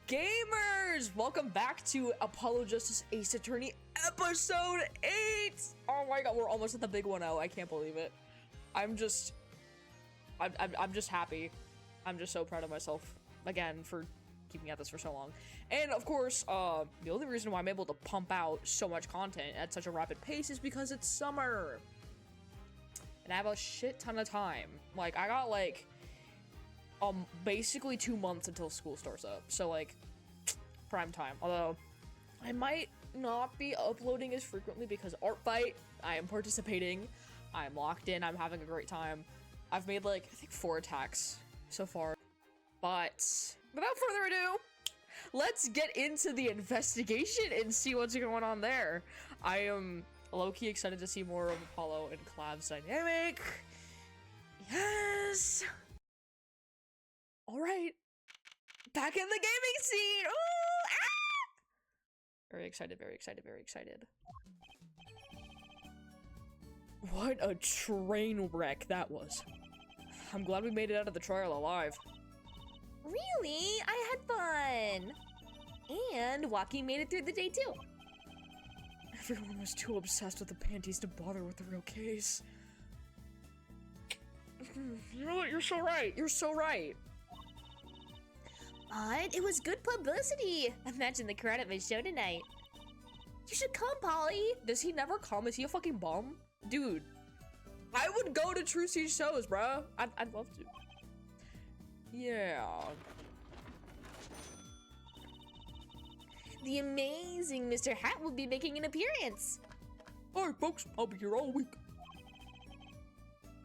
gamers? Welcome back to Apollo Justice Ace Attorney episode 8. Oh my god, we're almost at the big 1-0. I can't believe it. I'm just happy. I'm just so proud of myself again for keeping at this for so long. And of course, the only reason why I'm able to pump out so much content at such a rapid pace is because it's summer. And I have a shit ton of time. Like, I got like basically 2 months until school starts up, so like prime time. Although I might not be uploading as frequently because art fight, I am participating, I'm locked in, I'm having a great time. I've made like I think 4 attacks so far, but without further ado, let's get into the investigation and see what's going on there. I am low-key excited to see more of Apollo and Clav's dynamic. Yes. All right, back in the gaming scene. Ooh, ah! Very excited, very excited, very excited. What a train wreck that was. I'm glad we made it out of the trial alive. Really? I had fun. And Walkie made it through the day too. Everyone was too obsessed with the panties to bother with the real case. You know what? You're so right. You're so right. But it was good publicity. Imagine the crowd at my show tonight. You should come, Polly. Does he never come? Is he a fucking bum? Dude, I would go to Trucy's shows, bruh. I'd love to. Yeah. The amazing Mr. Hat will be making an appearance. Alright, folks. I'll be here all week.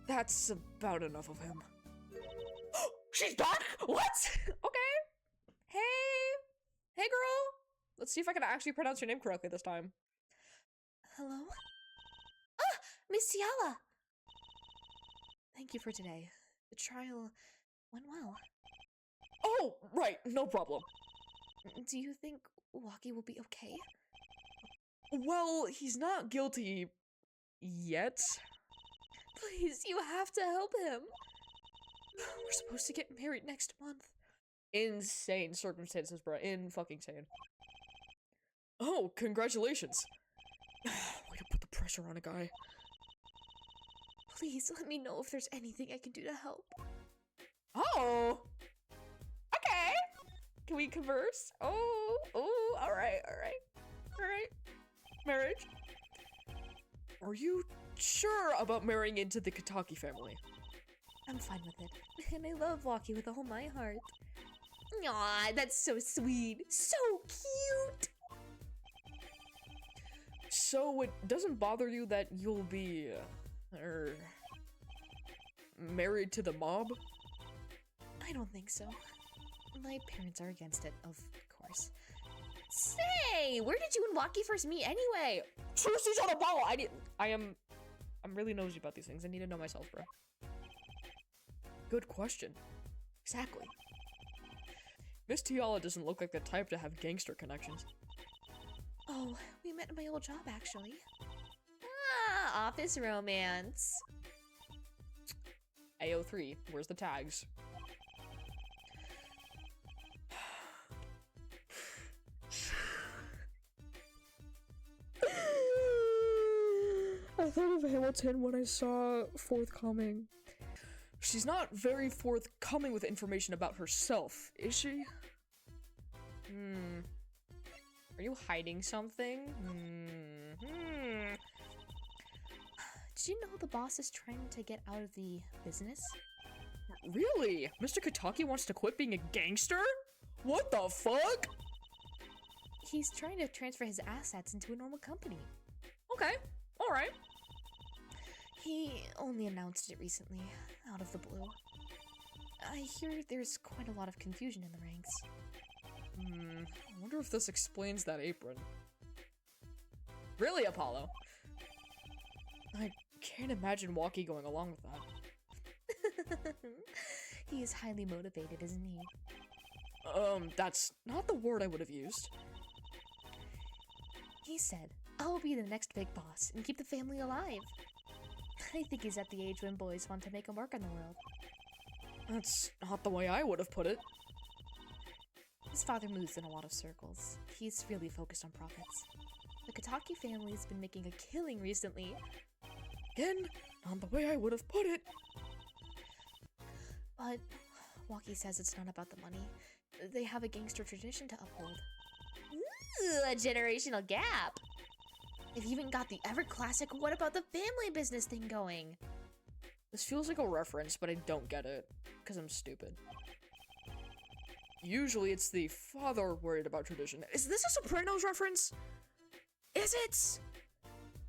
That's about enough of him. She's back? What? Okay. Hey girl. Let's see if I can actually pronounce your name correctly this time. Hello? Ah, Miss Tiala. Thank you for today. The trial went well. Oh, right. No problem. Do you think Walkie will be okay? Well, he's not guilty yet. Please, you have to help him. We're supposed to get married next month. Insane circumstances, bro. Fucking insane. Oh, congratulations. Way to put the pressure on a guy. Please, let me know if there's anything I can do to help. Oh! Okay! Can we converse? Oh, alright. Marriage? Are you sure about marrying into the Kataki family? I'm fine with it. And I love Walkie with all my heart. Aw, that's so sweet. So cute! So it doesn't bother you that you'll be, married to the mob? I don't think so. My parents are against it, of course. Say, where did you and Walkie first meet anyway? Trucy's on the ball! I'm really nosy about these things. I need to know myself, bro. Good question. Exactly. Miss Tiala doesn't look like the type to have gangster connections. Oh, we met at my old job, actually. Ah, office romance. AO3, where's the tags? I thought of Hamilton when I saw Forthcoming. She's not very forthcoming with information about herself, is she? Are you hiding something? Did you know the boss is trying to get out of the business? Really? Mr. Kataki wants to quit being a gangster? What the fuck? He's trying to transfer his assets into a normal company. Okay, alright. He only announced it recently, out of the blue. I hear there's quite a lot of confusion in the ranks. I wonder if this explains that apron. Really, Apollo? I can't imagine Walkie going along with that. He is highly motivated, isn't he? That's not the word I would have used. He said, I'll be the next big boss and keep the family alive. I think he's at the age when boys want to make a mark on the world. That's not the way I would have put it. His father moves in a lot of circles. He's really focused on profits. The Kataki family's been making a killing recently. Again, not the way I would have put it. But Waki says it's not about the money. They have a gangster tradition to uphold. Ooh, a generational gap. They've even got the ever-classic what about the family business thing going. This feels like a reference, but I don't get it, because I'm stupid. Usually it's the father worried about tradition. Is this a Sopranos reference? Is it?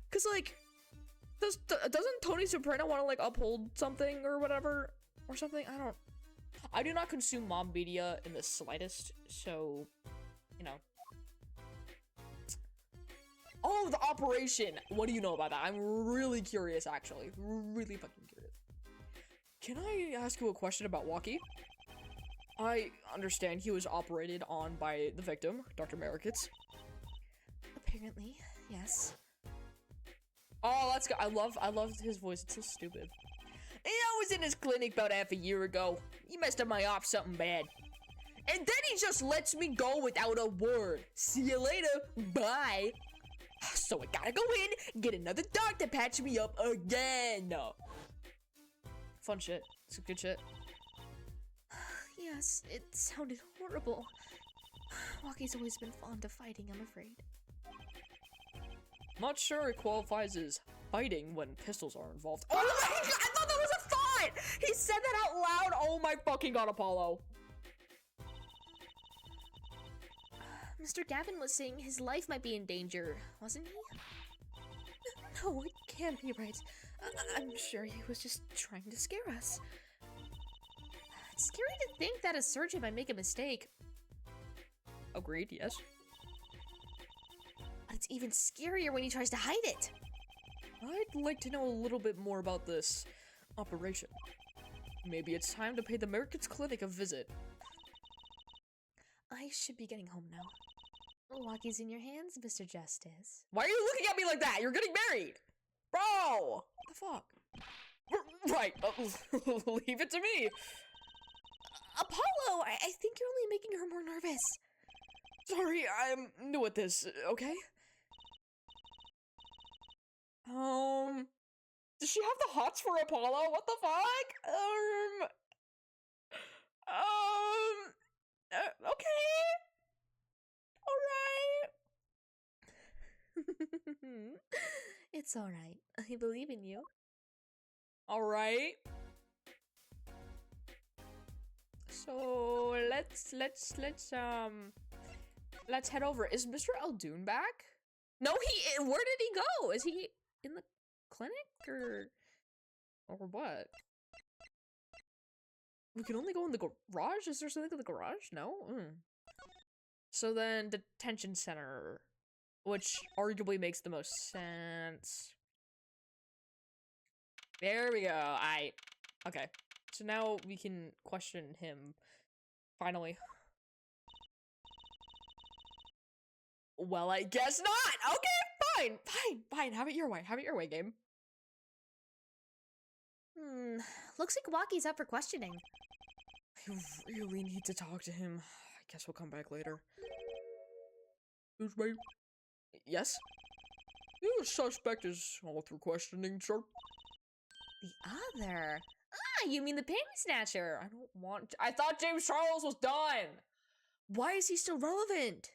Because, like, doesn't Tony Soprano want to, like, uphold something or whatever? Or something? I do not consume mom media in the slightest, so, you know. Oh, the operation! What do you know about that? I'm really curious, actually. Really fucking curious. Can I ask you a question about Waki? I understand he was operated on by the victim, Dr. Marikitz. Apparently, yes. Oh, that's good. I love his voice. It's so stupid. And I was in his clinic about half a year ago. He messed up my op something bad. And then he just lets me go without a word. See you later. Bye. So I gotta go in, get another doc to patch me up again. Fun shit. Some good shit. Yes, it sounded horrible. Waki's always been fond of fighting, I'm afraid. Not sure it qualifies as fighting when pistols are involved. Oh my god, I thought that was a thought! He said that out loud! Oh my fucking god, Apollo. Mr. Gavin was saying his life might be in danger, wasn't he? No, it can't be right. I'm sure he was just trying to scare us. It's scary to think that a surgeon might make a mistake. Agreed, yes. But it's even scarier when he tries to hide it. I'd like to know a little bit more about this operation. Maybe it's time to pay the Marikitz Clinic a visit. I should be getting home now. Waki's in your hands, Mr. Justice. Why are you looking at me like that? You're getting married! Bro! What the fuck? Right, leave it to me. Apollo, I think you're only making her more nervous. Sorry, I'm new at this, okay? Does she have the hots for Apollo? What the fuck? Okay. Alright. It's alright. I believe in you. Alright. So let's head over. Is Mr. Eldoon back? No, where did he go? Is he in the clinic or what? We can only go in the garage? Is there something in the garage? No? So then detention center, which arguably makes the most sense. There we go. Okay. So now we can question him. Finally. Well, I guess not! Okay, fine. Have it your way. Have it your way, game. Looks like Waki's up for questioning. I really need to talk to him. I guess we'll come back later. Excuse me? Yes? The suspect is all through questioning, sir. The other? Ah, you mean the panty snatcher. I thought James Charles was done! Why is he still relevant?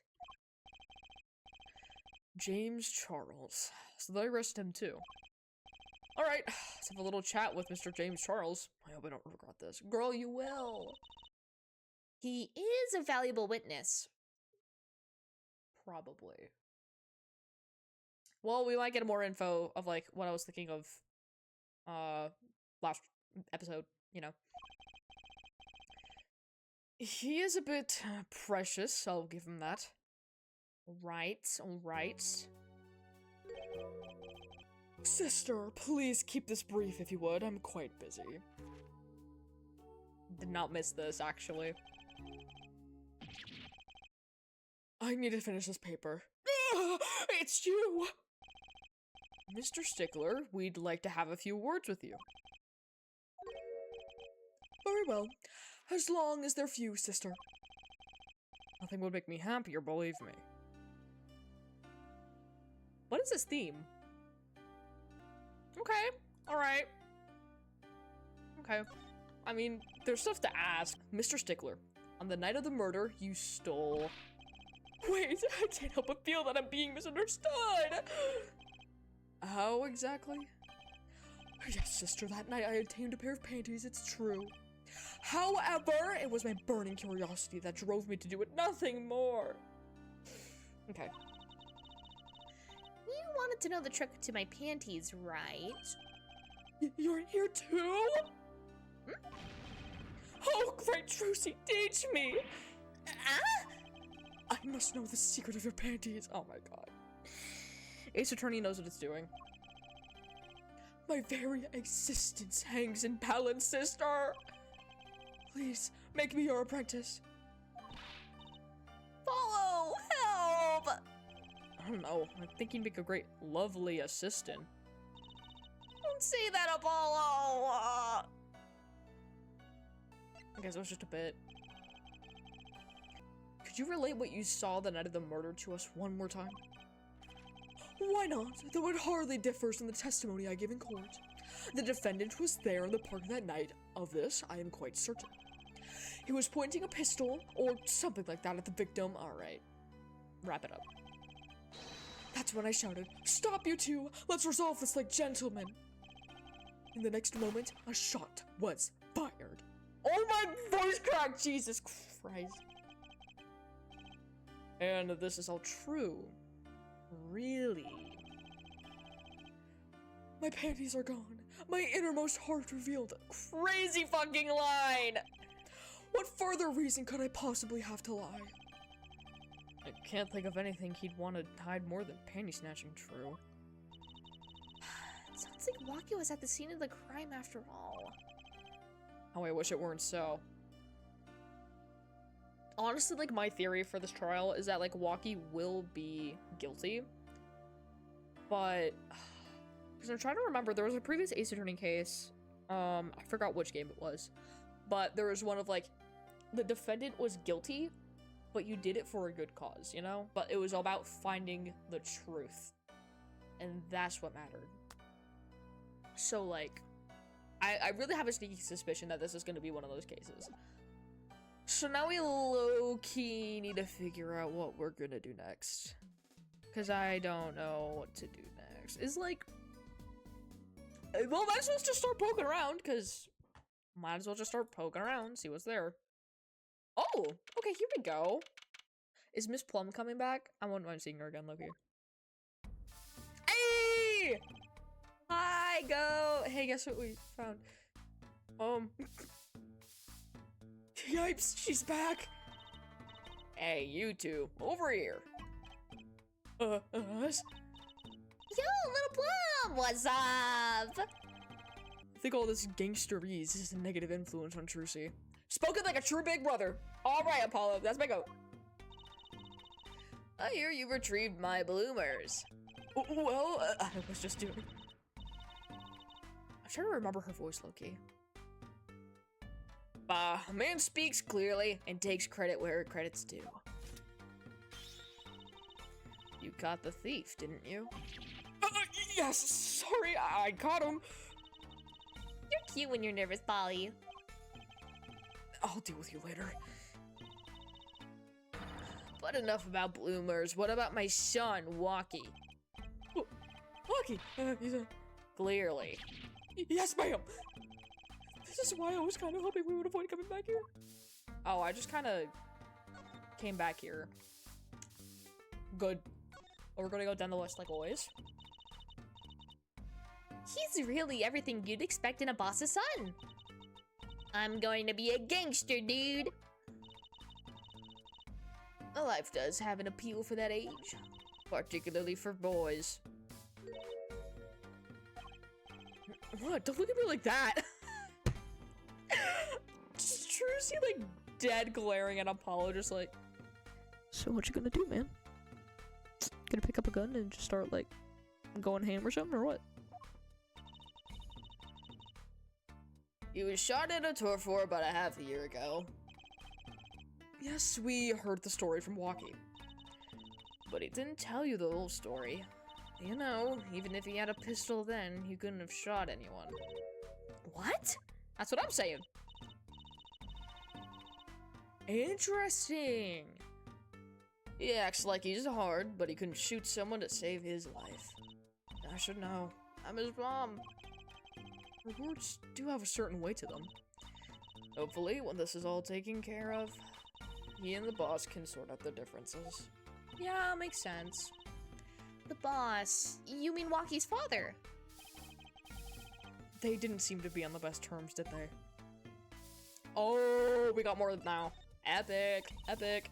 James Charles. So they arrested him too. Alright, let's have a little chat with Mr. James Charles. I hope I don't regret this. Girl, you will. He is a valuable witness. Probably. Well, we might get more info of, like, what I was thinking of, last episode, you know. He is a bit precious, I'll give him that. Alright. Sister, please keep this brief if you would. I'm quite busy. Did not miss this, actually. I need to finish this paper. It's you! Mr. Stickler, we'd like to have a few words with you. Very well. As long as they're few, sister. Nothing would make me happier, believe me. What is this theme? Okay, alright. Okay. I mean, there's stuff to ask. Mr. Stickler, on the night of the murder, you stole... Wait, I can't help but feel that I'm being misunderstood! How exactly? Yes, sister, that night I obtained a pair of panties, it's true. However, it was my burning curiosity that drove me to do it, nothing more. Okay. You wanted to know the trick to my panties, right? You're here too? Hmm? Oh, great Trucy, teach me! I must know the secret of your panties. Oh my god. Ace Attorney knows what it's doing. My very existence hangs in balance, sister! Please, make me your apprentice. Follow! Help! I don't know, I think you'd make a great, lovely assistant. Don't say that, Apollo! I guess it was just a bit. Could you relate what you saw the night of the murder to us one more time? Why not? Though it hardly differs from the testimony I give in court. The defendant was there in the park that night. Of this, I am quite certain. He was pointing a pistol, or something like that, at the victim. Alright. Wrap it up. That's when I shouted, "Stop, you two! Let's resolve this like gentlemen!" In the next moment, a shot was fired. Oh my voice cracked! Jesus Christ. And this is all true. Really? My panties are gone. My innermost heart revealed. Crazy fucking line! What further reason could I possibly have to lie? I can't think of anything he'd want to hide more than panty snatching, true. It sounds like Waki was at the scene of the crime after all. Oh, I wish it weren't so. Honestly, like, my theory for this trial is that, like, Waki will be guilty. But... because I'm trying to remember, there was a previous Ace Attorney case. I forgot which game it was. But there was one of, like, the defendant was guilty, but you did it for a good cause, you know? But it was about finding the truth. And that's what mattered. So, like, I really have a sneaky suspicion that this is going to be one of those cases. So now we low-key need to figure out what we're gonna do next. Because I don't know what to do next. It's like... well, might as well just start poking around, because... might as well just start poking around, see what's there. Oh! Okay, here we go. Is Miss Plum coming back? I wouldn't mind seeing her again, look here. Hey! Hi, go! Hey, guess what we found? Yipes, she's back! Hey, you two, over here. Yo, Little Plum! What's up? I think all this gangsterese is a negative influence on Trucy. Spoken like a true big brother. Alright, Apollo, that's my goat. I hear you retrieved my bloomers. Well, I was just doing... I'm trying to remember her voice, low-key. A man speaks clearly and takes credit where credit's due. You caught the thief, didn't you? Yes, sorry, I caught him. You're cute when you're nervous, Polly. I'll deal with you later. But enough about bloomers. What about my son, Waki? Waki, he's a... Clearly. Yes, ma'am. This is why I was kind of hoping we would avoid coming back here. Oh, I just kind of came back here. Good. Well, we're gonna go down the list like always. He's really everything you'd expect in a boss's son. I'm going to be a gangster, dude. Life does have an appeal for that age, particularly for boys. What? Don't look at me like that. Just Trucy, like, dead glaring at Apollo, just like, so what you gonna do, man? Gonna pick up a gun and just start, like, going ham or something, or what? He was shot at a tour for about a half a year ago. Yes, we heard the story from Walkie. But he didn't tell you the whole story. You know, even if he had a pistol then, he couldn't have shot anyone. What? That's what I'm saying. Interesting. He acts like he's hard, but he couldn't shoot someone to save his life. I should know. I'm his mom. Rewards do have a certain weight to them. Hopefully, when this is all taken care of, he and the boss can sort out the differences. Yeah, makes sense. The boss? You mean Walkie's father? They didn't seem to be on the best terms, did they? Oh, we got more now. Epic, epic.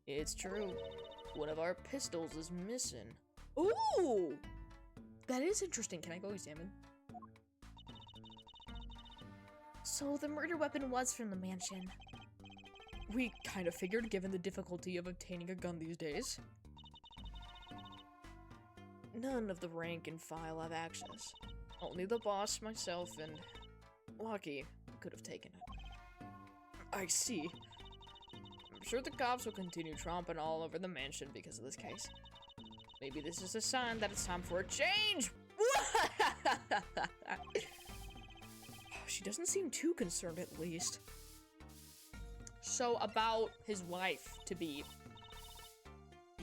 It's true. One of our pistols is missing. Ooh! That is interesting. Can I go examine? So the murder weapon was from the mansion. We kind of figured, given the difficulty of obtaining a gun these days. None of the rank and file have access. Only the boss, myself, and Lucky could have taken it. I see. I'm sure the cops will continue tromping all over the mansion because of this case. Maybe this is a sign that it's time for a change! She doesn't seem too concerned, at least. So, about his wife-to-be.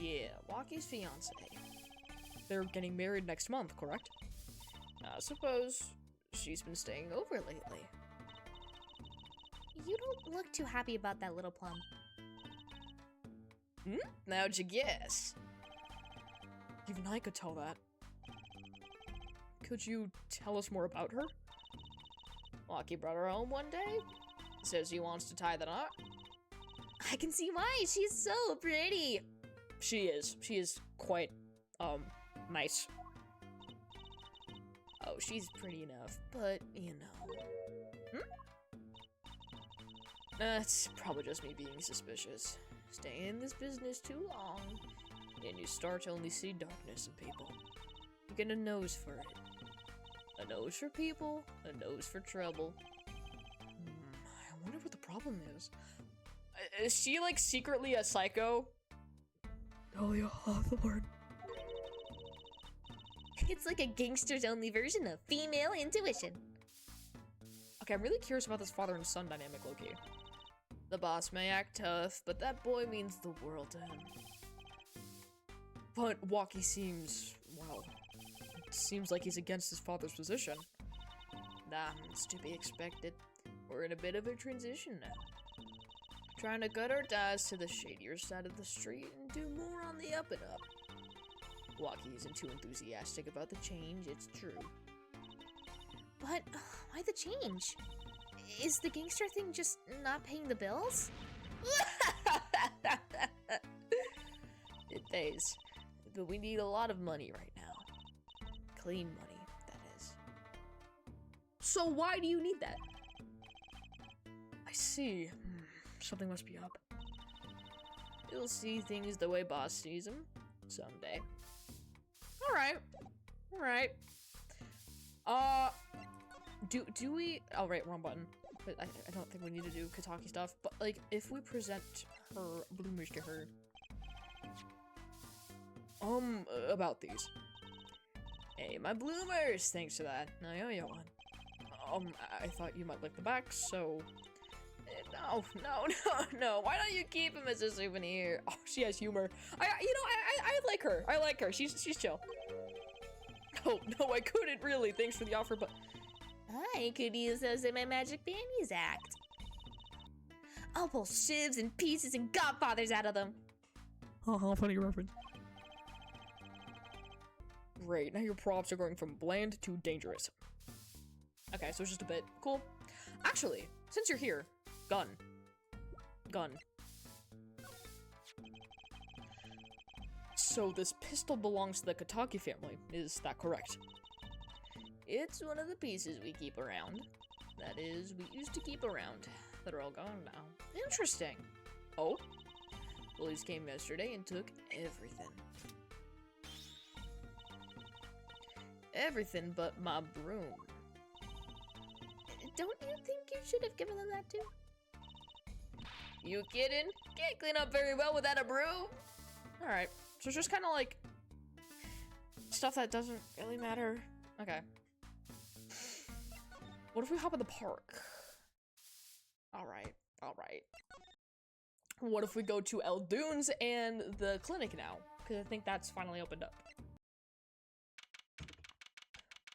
Yeah, Walkie's fiancé. They're getting married next month, correct? I suppose she's been staying over lately. You don't look too happy about that little plum. How'd you guess? Even I could tell that. Could you tell us more about her? Walkie brought her home one day. Says he wants to tie the knot. I can see why. She's so pretty. She is. She is quite, nice. Oh, she's pretty enough, but, you know. That's probably just me being suspicious. Stay in this business too long, and you start to only see darkness in people. You get a nose for it. A nose for people, a nose for trouble. I wonder what the problem is. Is she, like, secretly a psycho? Oh, yeah, the word. It's like a gangster's only version of female intuition. Okay, I'm really curious about this father and son dynamic, Loki. The boss may act tough, but that boy means the world to him. But Walkie seems, well, it seems like he's against his father's position. Nah, it's to be expected. We're in a bit of a transition now. Trying to cut our ties to the shadier side of the street and do more on the up and up. Walkie isn't too enthusiastic about the change, it's true. But why the change? Is the gangster thing just not paying the bills? It pays, but we need a lot of money right now. Clean money, that is. So why do you need that? I see. Something must be up. You'll see things the way boss sees them someday. Alright. Alright. Do we... Oh, right, wrong button. But I don't think we need to do Kataki stuff. But, like, if we present her bloomers to her... about these. Hey, my bloomers! Thanks for that. I owe you one. I thought you might like the back, so... No. Why don't you keep him as a souvenir? Oh, she has humor. I like her. I like her. She's chill. Oh, no, I couldn't really. Thanks for the offer, but... I could use those in my Magic Bandies act. I'll pull shivs and pieces and godfathers out of them. Oh, funny reference. Great, now your props are going from bland to dangerous. Okay, so it's just a bit. Cool. Actually, since you're here, gun. So this pistol belongs to the Kataki family, is that correct? It's one of the pieces we keep around. That is, we used to keep around. They're all gone now. Interesting. Oh? Police came yesterday and took everything. Everything but my broom. Don't you think you should have given them that too? You kidding? Can't clean up very well without a broom. All right, so it's just kind of like stuff that doesn't really matter. Okay. What if we hop in the park? All right, all right. What if we go to El Dunes and the clinic now? Because I think that's finally opened up.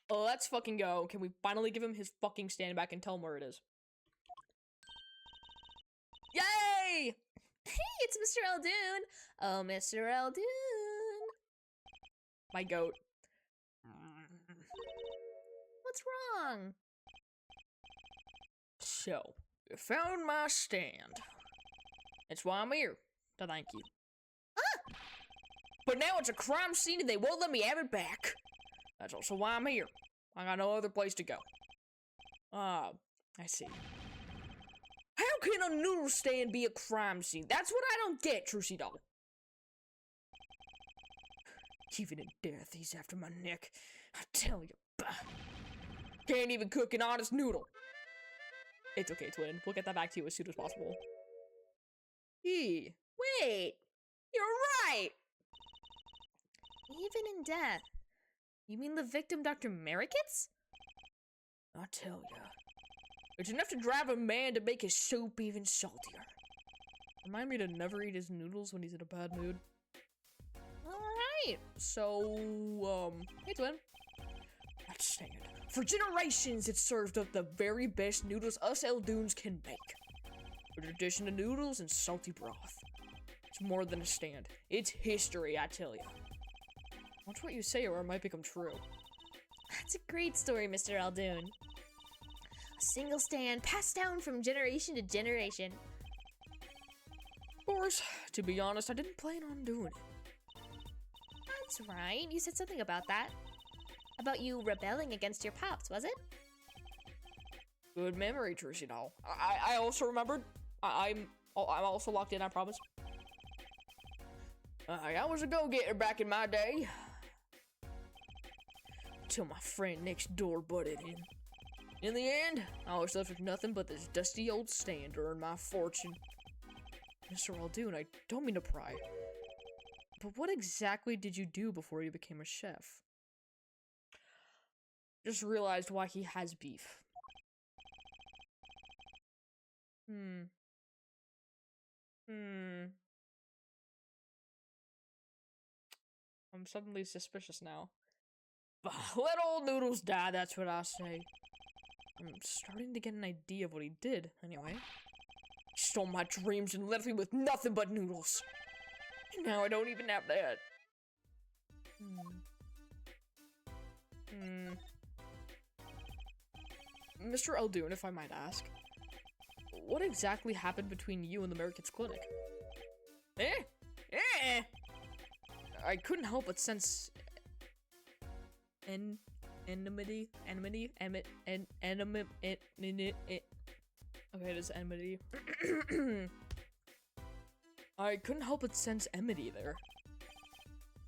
Let's fucking go. Can we finally give him his fucking stand back and tell him where it is? Yay! Hey, it's Mr. Eldoon. Oh, Mr. Eldoon. My goat. What's wrong? So, you found my stand. That's why I'm here. So thank you. Ah! But now it's a crime scene and they won't let me have it back. That's also why I'm here. I got no other place to go. I see. How can a noodle stand be a crime scene? That's what I don't get, Trucy Doll. Even in death, he's after my neck. I tell you. Bah. Can't even cook an honest noodle. It's okay, twin. We'll get that back to you as soon as possible. Wait. You're right! Even in death. You mean the victim Dr. Merrickets? I tell ya. It's enough to drive a man to make his soup even saltier. Remind me to never eat his noodles when he's in a bad mood. Alright, so, hey twin. That stand. For generations, it's served up the very best noodles us Eldoons can make. With an addition of noodles and salty broth. It's more than a stand. It's history, I tell ya. Watch what you say or it might become true. That's a great story, Mr. Eldoon. A single stand passed down from generation to generation. Of course, to be honest, I didn't plan on doing it. That's right. You said something about that. About you rebelling against your pops, was it? Good memory, Trucy Doll. I also remembered. I'm also locked in, I promise. I was a go-getter back in my day. Till my friend next door butted in. In the end, I was left with nothing but this dusty old stand to earn my fortune. Mr. Eldoon, I don't mean to pry. But what exactly did you do before you became a chef? Just realized why he has beef. I'm suddenly suspicious now. Let old noodles die, that's what I say. I'm starting to get an idea of what he did, anyway. He stole my dreams and left me with nothing but noodles. And now I don't even have that. Mr. Eldoon, if I might ask, what exactly happened between you and the Merrickets Clinic? I couldn't help but sense enmity. Okay, it is enmity. I couldn't help but sense enmity there.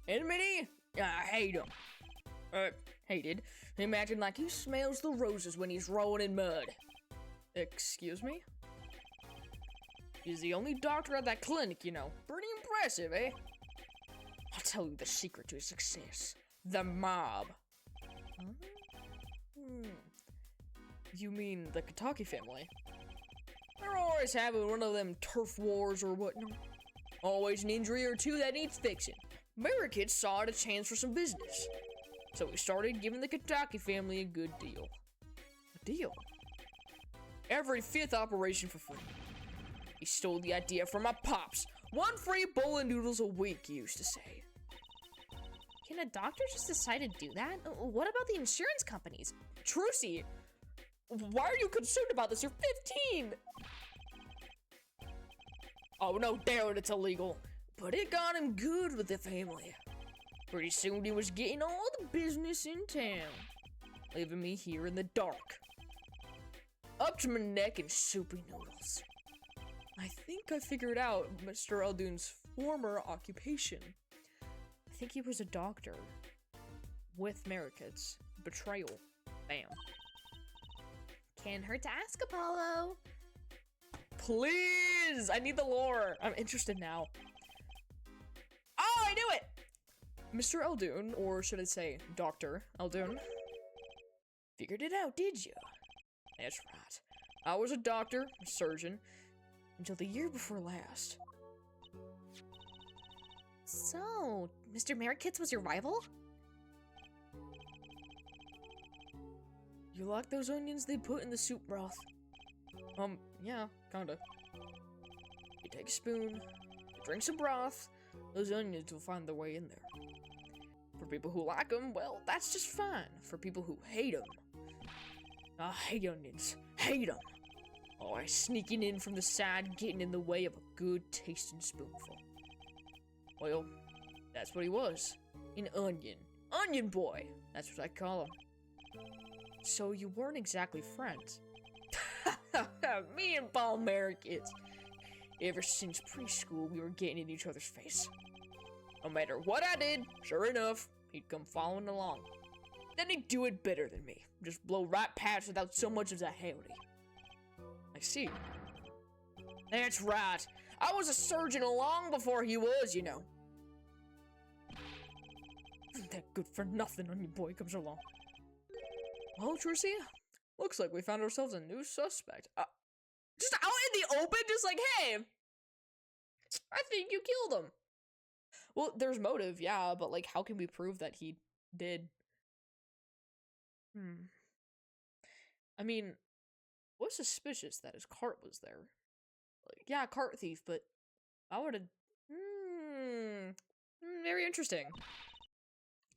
Enmity? I hate him. Hated. Imagine like he smells the roses when he's rolling in mud. Excuse me? He's the only doctor at that clinic, you know. Pretty impressive, eh? I'll tell you the secret to his success. The mob. You mean the Kataki family? They're always having one of them turf wars or whatnot. Always an injury or two that needs fixing. Merrickets saw it a chance for some business. So we started giving the Kataki family a good deal. A deal? Every 5th operation for free. He stole the idea from my pops. One free bowl of noodles a week, he used to say. Can a doctor just decide to do that? What about the insurance companies? Trucy, why are you concerned about this? You're 15! Oh, no doubt it's illegal. But it got him good with the family. Pretty soon he was getting all the business in town. Leaving me here in the dark. Up to my neck in soupy noodles. I think I figured out Mr. Eldoon's former occupation. I think he was a doctor. With Merrickets. Betrayal. Bam. Can't hurt to ask, Apollo. Please is! I need the lore. I'm interested now. Oh, I knew it! Mr. Eldoon, or should I say Dr. Eldoon, figured it out, did you? That's right. I was a doctor, a surgeon, until the year before last. So, Mr. Merrickits was your rival? You like those onions they put in the soup broth? Yeah, kinda. You take a spoon, you drink some broth, those onions will find their way in there. For people who like them, well, that's just fine. For people who hate them, I hate onions. Hate them. Always sneaking in from the side, getting in the way of a good tasting spoonful. Well, that's what he was. An onion. Onion boy! That's what I call him. So you weren't exactly friends. Me and Paul Merrickits. Ever since preschool, we were getting in each other's face. No matter what I did, sure enough, he'd come following along. Then he'd do it better than me. Just blow right past without so much as a howdy. I see. That's right. I was a surgeon long before he was, you know. That good for nothing onion boy comes along. Well, Trissy, looks like we found ourselves a new suspect. Just out in the open, just like, hey, I think you killed him. Well, there's motive, yeah, but like, how can we prove that he did? I mean, what's suspicious that his cart was there? Like, yeah, cart thief, but I would've, very interesting.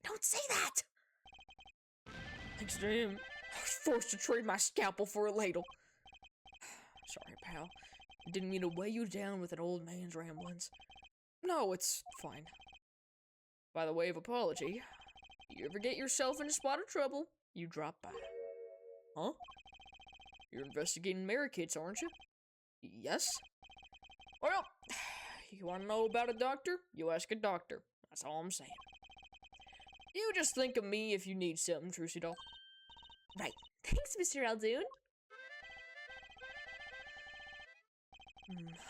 Don't say that! Thanks to him, I was forced to trade my scalpel for a ladle. Sorry, pal. I didn't mean to weigh you down with an old man's ramblings. No, it's fine. By the way of apology, you ever get yourself in a spot of trouble, you drop by. Huh? You're investigating Merrickits, aren't you? Yes? Well, you want to know about a doctor? You ask a doctor. That's all I'm saying. You just think of me if you need something, Trucy doll. Right. Thanks, Mr. Eldoon.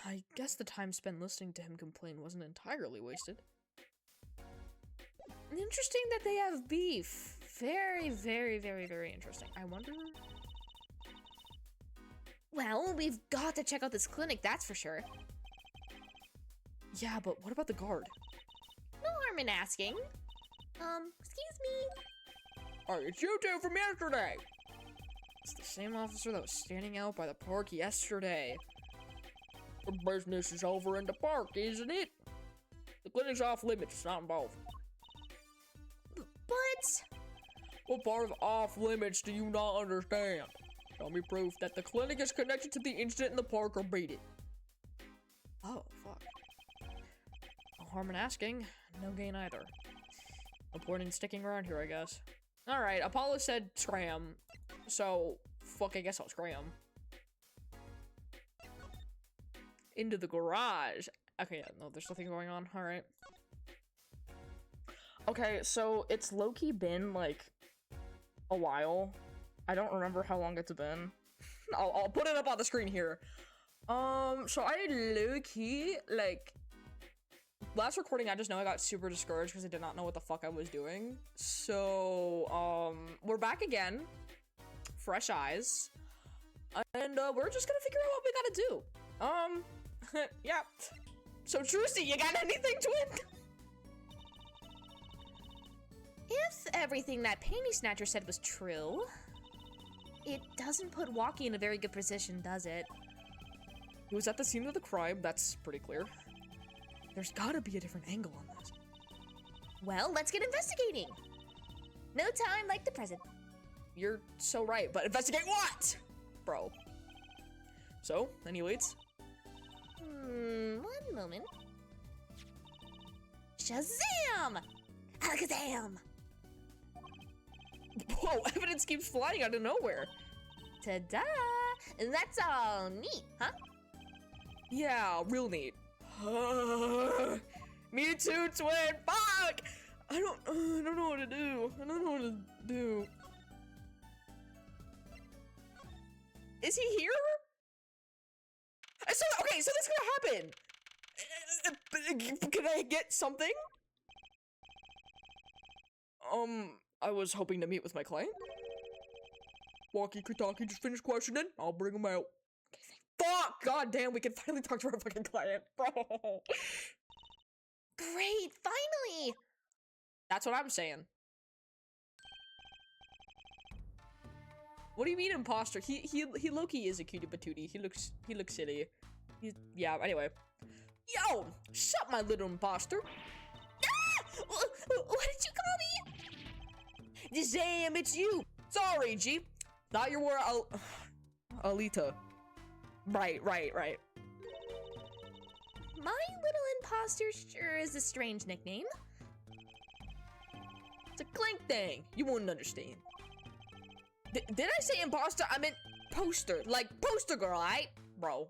I guess the time spent listening to him complain wasn't entirely wasted. Interesting that they have beef. Very, very, very, very interesting. I wonder... Well, we've got to check out this clinic, that's for sure. Yeah, but what about the guard? No harm in asking. Excuse me? Oh, it's you two from yesterday! It's the same officer that was standing out by the park yesterday. The business is over in the park, isn't it? The clinic's off limits, it's not involved. But... What part of off limits do you not understand? Show me proof that the clinic is connected to the incident in the park or beat it. Oh, fuck. No harm in asking, no gain either. No point in sticking around here, I guess. Alright, Apollo said scram, so fuck, I guess I'll scram. Into the garage. Okay, yeah, no, there's nothing going on, alright. Okay, so it's low-key been, like, a while. I don't remember how long it's been. I'll put it up on the screen here. So I low-key, like, last recording, I just know I got super discouraged because I did not know what the fuck I was doing. So, we're back again. Fresh eyes. And, we're just gonna figure out what we gotta do. Yeah. So, Trucy, you got anything, twin? If everything that Panty Snatcher said was true, it doesn't put Walkie in a very good position, does it? He was at the scene of the crime, that's pretty clear. There's gotta be a different angle on this. Well, let's get investigating. No time like the present. You're so right, but investigate what? Bro. So, any leads? One moment. Shazam! Alakazam! Whoa, evidence keeps flying out of nowhere. Ta-da! That's all neat, huh? Yeah, real neat. Me too, twin. Fuck! I don't know what to do. I don't know what to do. Is he here? Okay, so this is gonna happen. Can I get something? I was hoping to meet with my client. Walkie-talkie, just finish questioning. I'll bring him out. Fuck! God damn, we can finally talk to our fucking client, bro. Great, finally! That's what I'm saying. What do you mean imposter? He low-key is a cutie patootie. He looks silly. Yeah, anyway. Yo! Sup, my little imposter? Ah! What did you call me? Zam, it's you! Sorry, G. Thought you were Alita. Right. My little imposter sure is a strange nickname. It's a clink thing. You wouldn't understand. Did I say imposter? I meant poster. Like poster girl, right? Bro.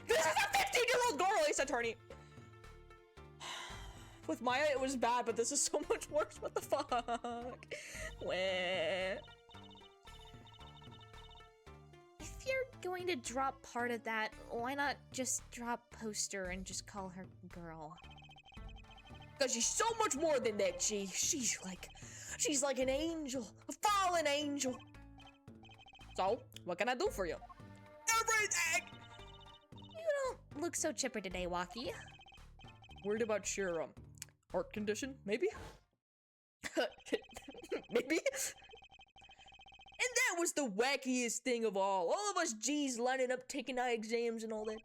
This is a 15-year-old girl, Ace Attorney! With Maya, it was bad, but this is so much worse. What the fuck? Wah. If you're going to drop part of that, why not just drop poster and just call her girl? Because she's so much more than that, G. She's like an angel. A fallen angel. So, what can I do for you? Everything! You don't look so chipper today, Walkie. Worried about your, heart condition, maybe? Maybe? And that was the wackiest thing of all of us G's lining up taking eye exams and all that.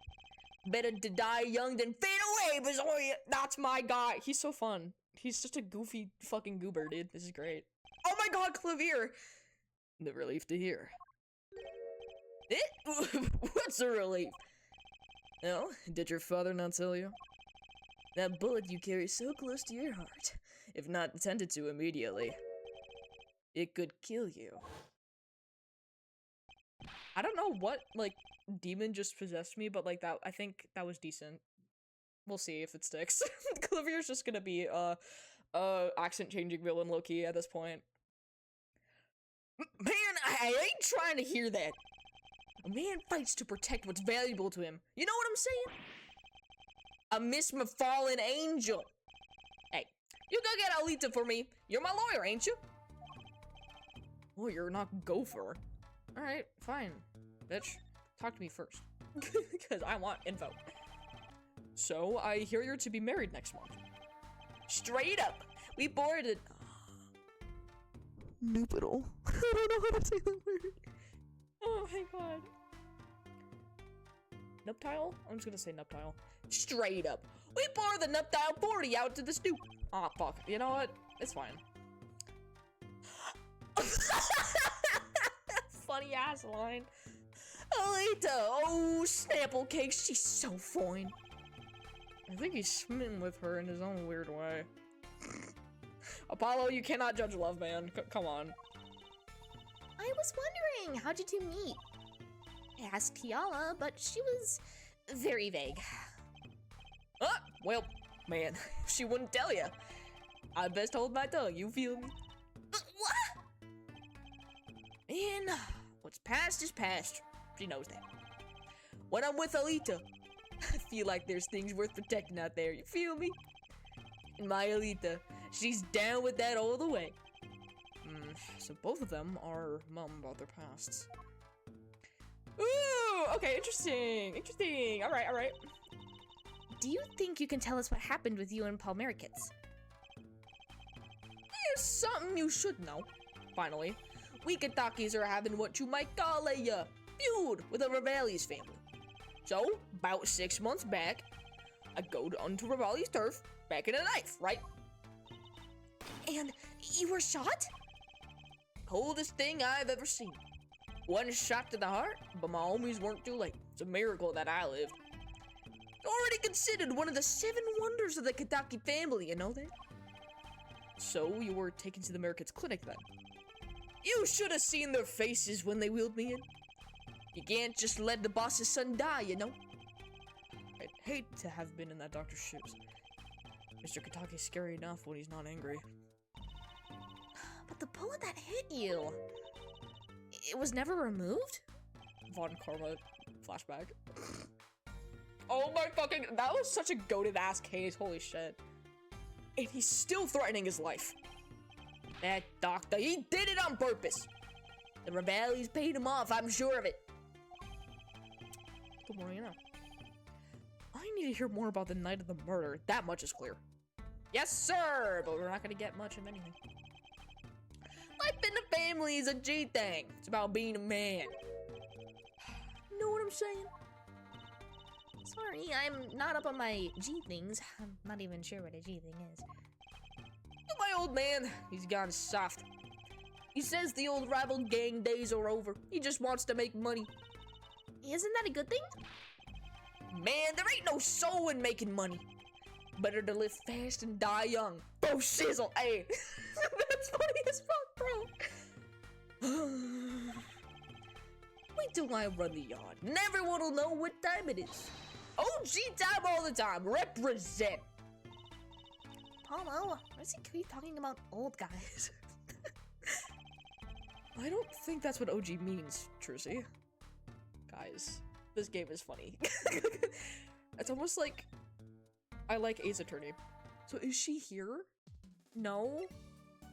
Better to die young than fade away, Bazoya! That's my guy! He's so fun. He's just a goofy fucking goober, dude. This is great. Oh my god, Clavier! The relief to hear. What's the relief? Oh, did your father not tell you? That bullet you carry so close to your heart, if not attended to immediately, it could kill you. I don't know what, like, demon just possessed me, but, like, that, I think that was decent. We'll see if it sticks. Clavier's just gonna be, accent-changing villain low-key at this point. Man, I ain't trying to hear that. A man fights to protect what's valuable to him. You know what I'm saying? I miss my fallen angel. Hey, you go get Alita for me. You're my lawyer, ain't you? Lawyer, not gopher. Alright, fine. Bitch, talk to me first. Because I want info. So, I hear you're to be married next month. Straight up. We boarded. Noopidle. I don't know how to say that word. Oh my god. Nuptile? I'm just gonna say nuptile. Straight up. We bore the nuptile 40 out to the stoop. Aw, oh, fuck. You know what? It's fine. Funny ass line. Alita, oh, Snapple Cake, she's so fine. I think he's smitten with her in his own weird way. Apollo, you cannot judge love, man. Come on. I was wondering, how'd you two meet? I asked Kiala, but she was very vague. Well, man, she wouldn't tell you. I best hold my tongue, you feel me? What? Man, what's past is past. She knows that. When I'm with Alita, I feel like there's things worth protecting out there, you feel me? And my Alita, she's down with that all the way. So both of them are mum about their pasts. Ooh, okay, interesting. Alright. Do you think you can tell us what happened with you and Palmerikits? There's something you should know. Finally, we Katakis are having what you might call a feud with the Revali's family. So, about 6 months back, I go onto Revali's turf, back in a knife, right? And you were shot? Coldest thing I've ever seen. One shot to the heart, but my homies weren't too late. It's a miracle that I lived. Already considered one of the 7 wonders of the Kataki family, you know that? So you were taken to the Merikits clinic then. You should have seen their faces when they wheeled me in. You can't just let the boss's son die, you know? I'd hate to have been in that doctor's shoes. Mr. Kataki's scary enough when he's not angry. But the bullet that hit you, it was never removed? Von Karma flashback. Oh my fucking, that was such a goated ass case, holy shit. And he's still threatening his life. That doctor, he did it on purpose. The Rebellions paid him off, I'm sure of it. The more you know. I need to hear more about the night of the murder, that much is clear. Yes, sir, but we're not gonna get much of anything. Life in the family is a G thing. It's about being a man. You know what I'm saying? Sorry, I'm not up on my G things. I'm not even sure what a G thing is. My old man, he's gone soft. He says the old rival gang days are over. He just wants to make money. Isn't that a good thing? Man, there ain't no soul in making money. Better to live fast and die young. Bro, shizzle, hey. That's funny as fuck, bro. Wait till I run the yard, and everyone will know what time it is. OG time all the time, represent. Paulo, why does he keep talking about old guys? I don't think that's what OG means, Trucy. Guys, this game is funny. It's almost like I like Ace Attorney. So is she here? No?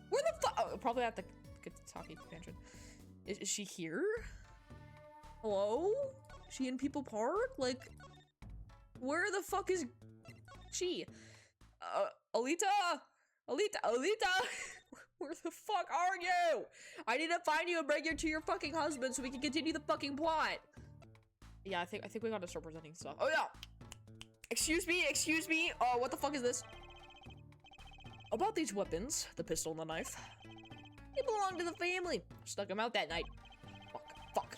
Where the fuck? Oh, probably at the Kentucky mansion. Is she here? Hello? She in People Park? Like, where the fuck is she? Alita! Where the fuck are you? I need to find you and bring you to your fucking husband so we can continue the fucking plot. Yeah, I think we gotta start presenting stuff. Oh yeah. Excuse me. What the fuck is this? About these weapons, the pistol and the knife. They belong to the family. Stuck them out that night. Fuck.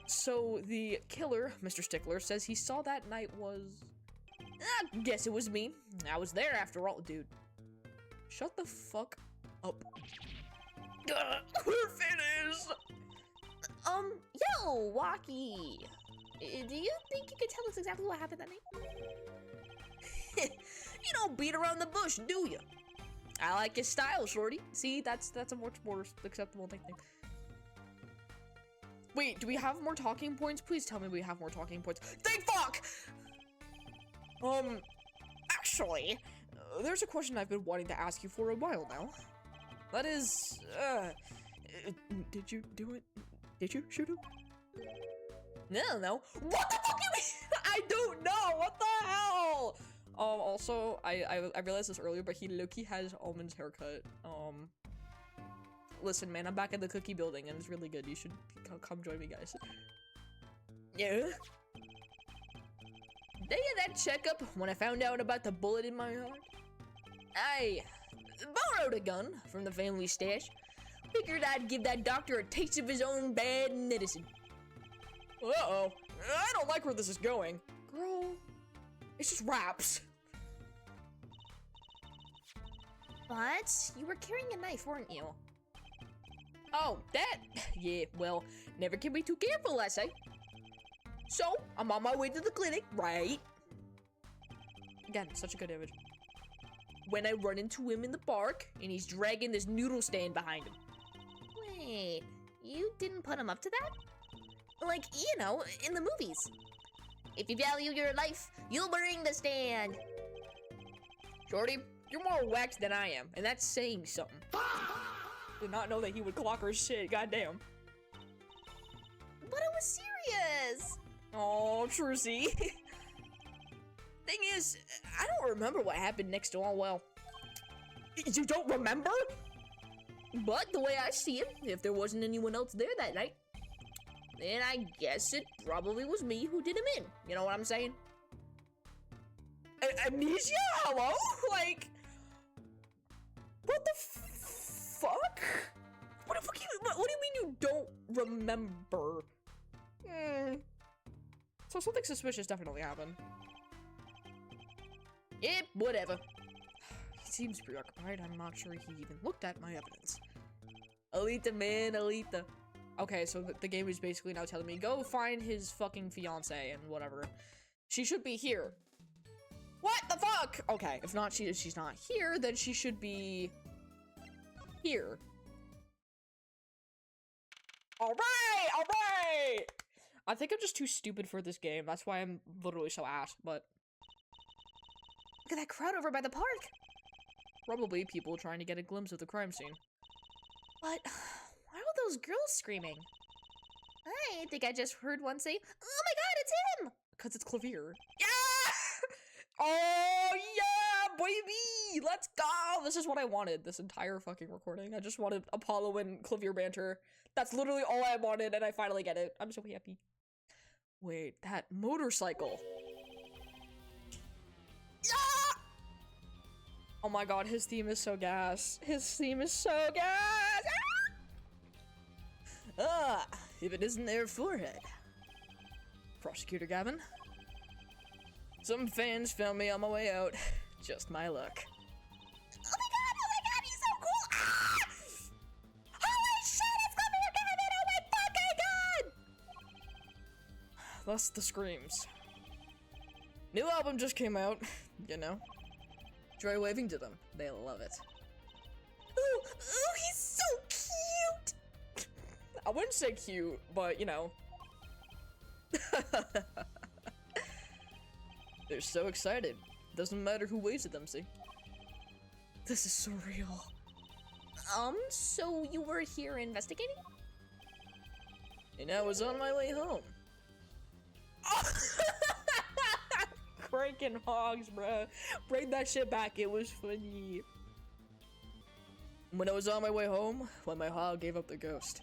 So the killer, Mr. Stickler, says he saw that night was... I guess it was me. I was there after all, dude. Shut the fuck up. We're finished! Yo, Walkie. Do you think you could tell us exactly what happened that night? You don't beat around the bush, do you? I like your style, shorty. See, that's a much more acceptable thing. Wait, do we have more talking points? Please tell me we have more talking points. Thank fuck! Actually, there's a question I've been wanting to ask you for a while now. That is, did you do it? Did you shoot him? No. What the fuck you mean? I don't know. What the hell? Also, I realized this earlier, but he low-key has Almond's haircut. Listen, man, I'm back at the cookie building, and it's really good. You should come join me, guys. Yeah. Day of that checkup, when I found out about the bullet in my heart, I borrowed a gun from the family stash. Figured I'd give that doctor a taste of his own bad medicine. Uh-oh. I don't like where this is going. Girl, it's just raps. But you were carrying a knife, weren't you? Oh, that? Yeah, well, never can be too careful, I say. So, I'm on my way to the clinic, right? Again, such a good image. When I run into him in the park, and he's dragging this noodle stand behind him. Wait, you didn't put him up to that? Like, you know, in the movies. If you value your life, you'll bring the stand. Shorty, you're more whacked than I am, and that's saying something. Did not know that he would clock her shit, goddamn. But it was serious. Oh, Trucy. Thing is, I don't remember what happened next to all. Well, you don't remember? But the way I see it, if there wasn't anyone else there that night, then I guess it probably was me who did him in. You know what I'm saying? Amnesia? Hello? Like, what the fuck? What the fuck what do you mean you don't remember? So something suspicious definitely happened. Yep, whatever. He seems preoccupied. I'm not sure he even looked at my evidence. Alita, man, Alita. Okay, so the game is basically now telling me, go find his fucking fiance and whatever. She should be here. What the fuck? Okay, if not, she's not here, then she should be here. All right. I think I'm just too stupid for this game. That's why I'm literally so ass, but Look at that crowd over by the park. probably people trying to get a glimpse of the crime scene. But why are those girls screaming? I think I just heard one say, "Oh my god, it's him!" Because it's Clavier. Yeah! Oh, yeah, baby! Let's go! This is what I wanted this entire fucking recording. I just wanted Apollo and Clavier banter. That's literally all I wanted, and I finally get it. I'm so happy. Wait, that motorcycle. Yeah! Oh my god, his theme is so gas. His theme is so gas! Ah, if it isn't their forehead. Prosecutor Gavin. Some fans found me on my way out. Just my luck. Oh my god, he's so cool! Ah! Holy shit, it's Clavier Gavin! Oh my fucking god! Thus the screams. New album just came out, you know. Try waving to them. They love it. Ooh, he's so cute! I wouldn't say cute, but you know. They're so excited. Doesn't matter who waves at them, see? This is surreal. So you were here investigating? And I was on my way home. Cranking hogs, bruh. Bring that shit back, it was funny. When I was on my way home, when my hog gave up the ghost.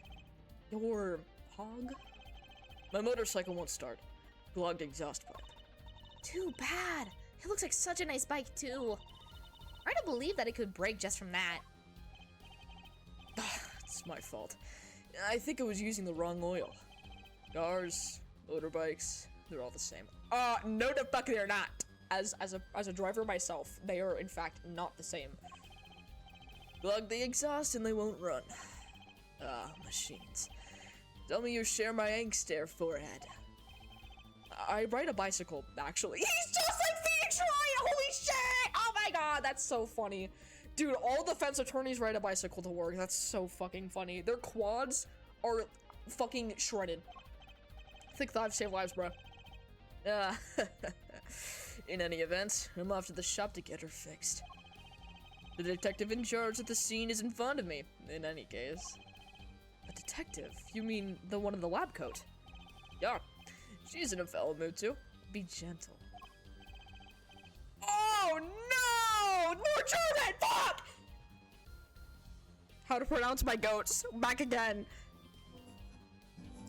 Your hog? My motorcycle won't start. Clogged exhaust pipe. Too bad. It looks like such a nice bike, too. Hard to believe that it could break just from that. It's my fault. I think I was using the wrong oil. Cars, motorbikes, they're all the same. No the fuck they're not. As a driver myself, they are in fact not the same. Plug the exhaust and they won't run. Machines. Tell me you share my angst there, forehead. I ride a bicycle, actually. He's just like Phoenix Wright! Holy shit! Oh my god, that's so funny. Dude, all defense attorneys ride a bicycle to work. That's so fucking funny. Their quads are fucking shredded. Think thoughts save lives, bro. In any event, I'm off to the shop to get her fixed. The detective in charge at the scene is in front of me, in any case. A detective? You mean the one in the lab coat? Yeah, she's in a foul mood too. Be gentle. Oh no! More German! Fuck! How to pronounce my goats. Back again.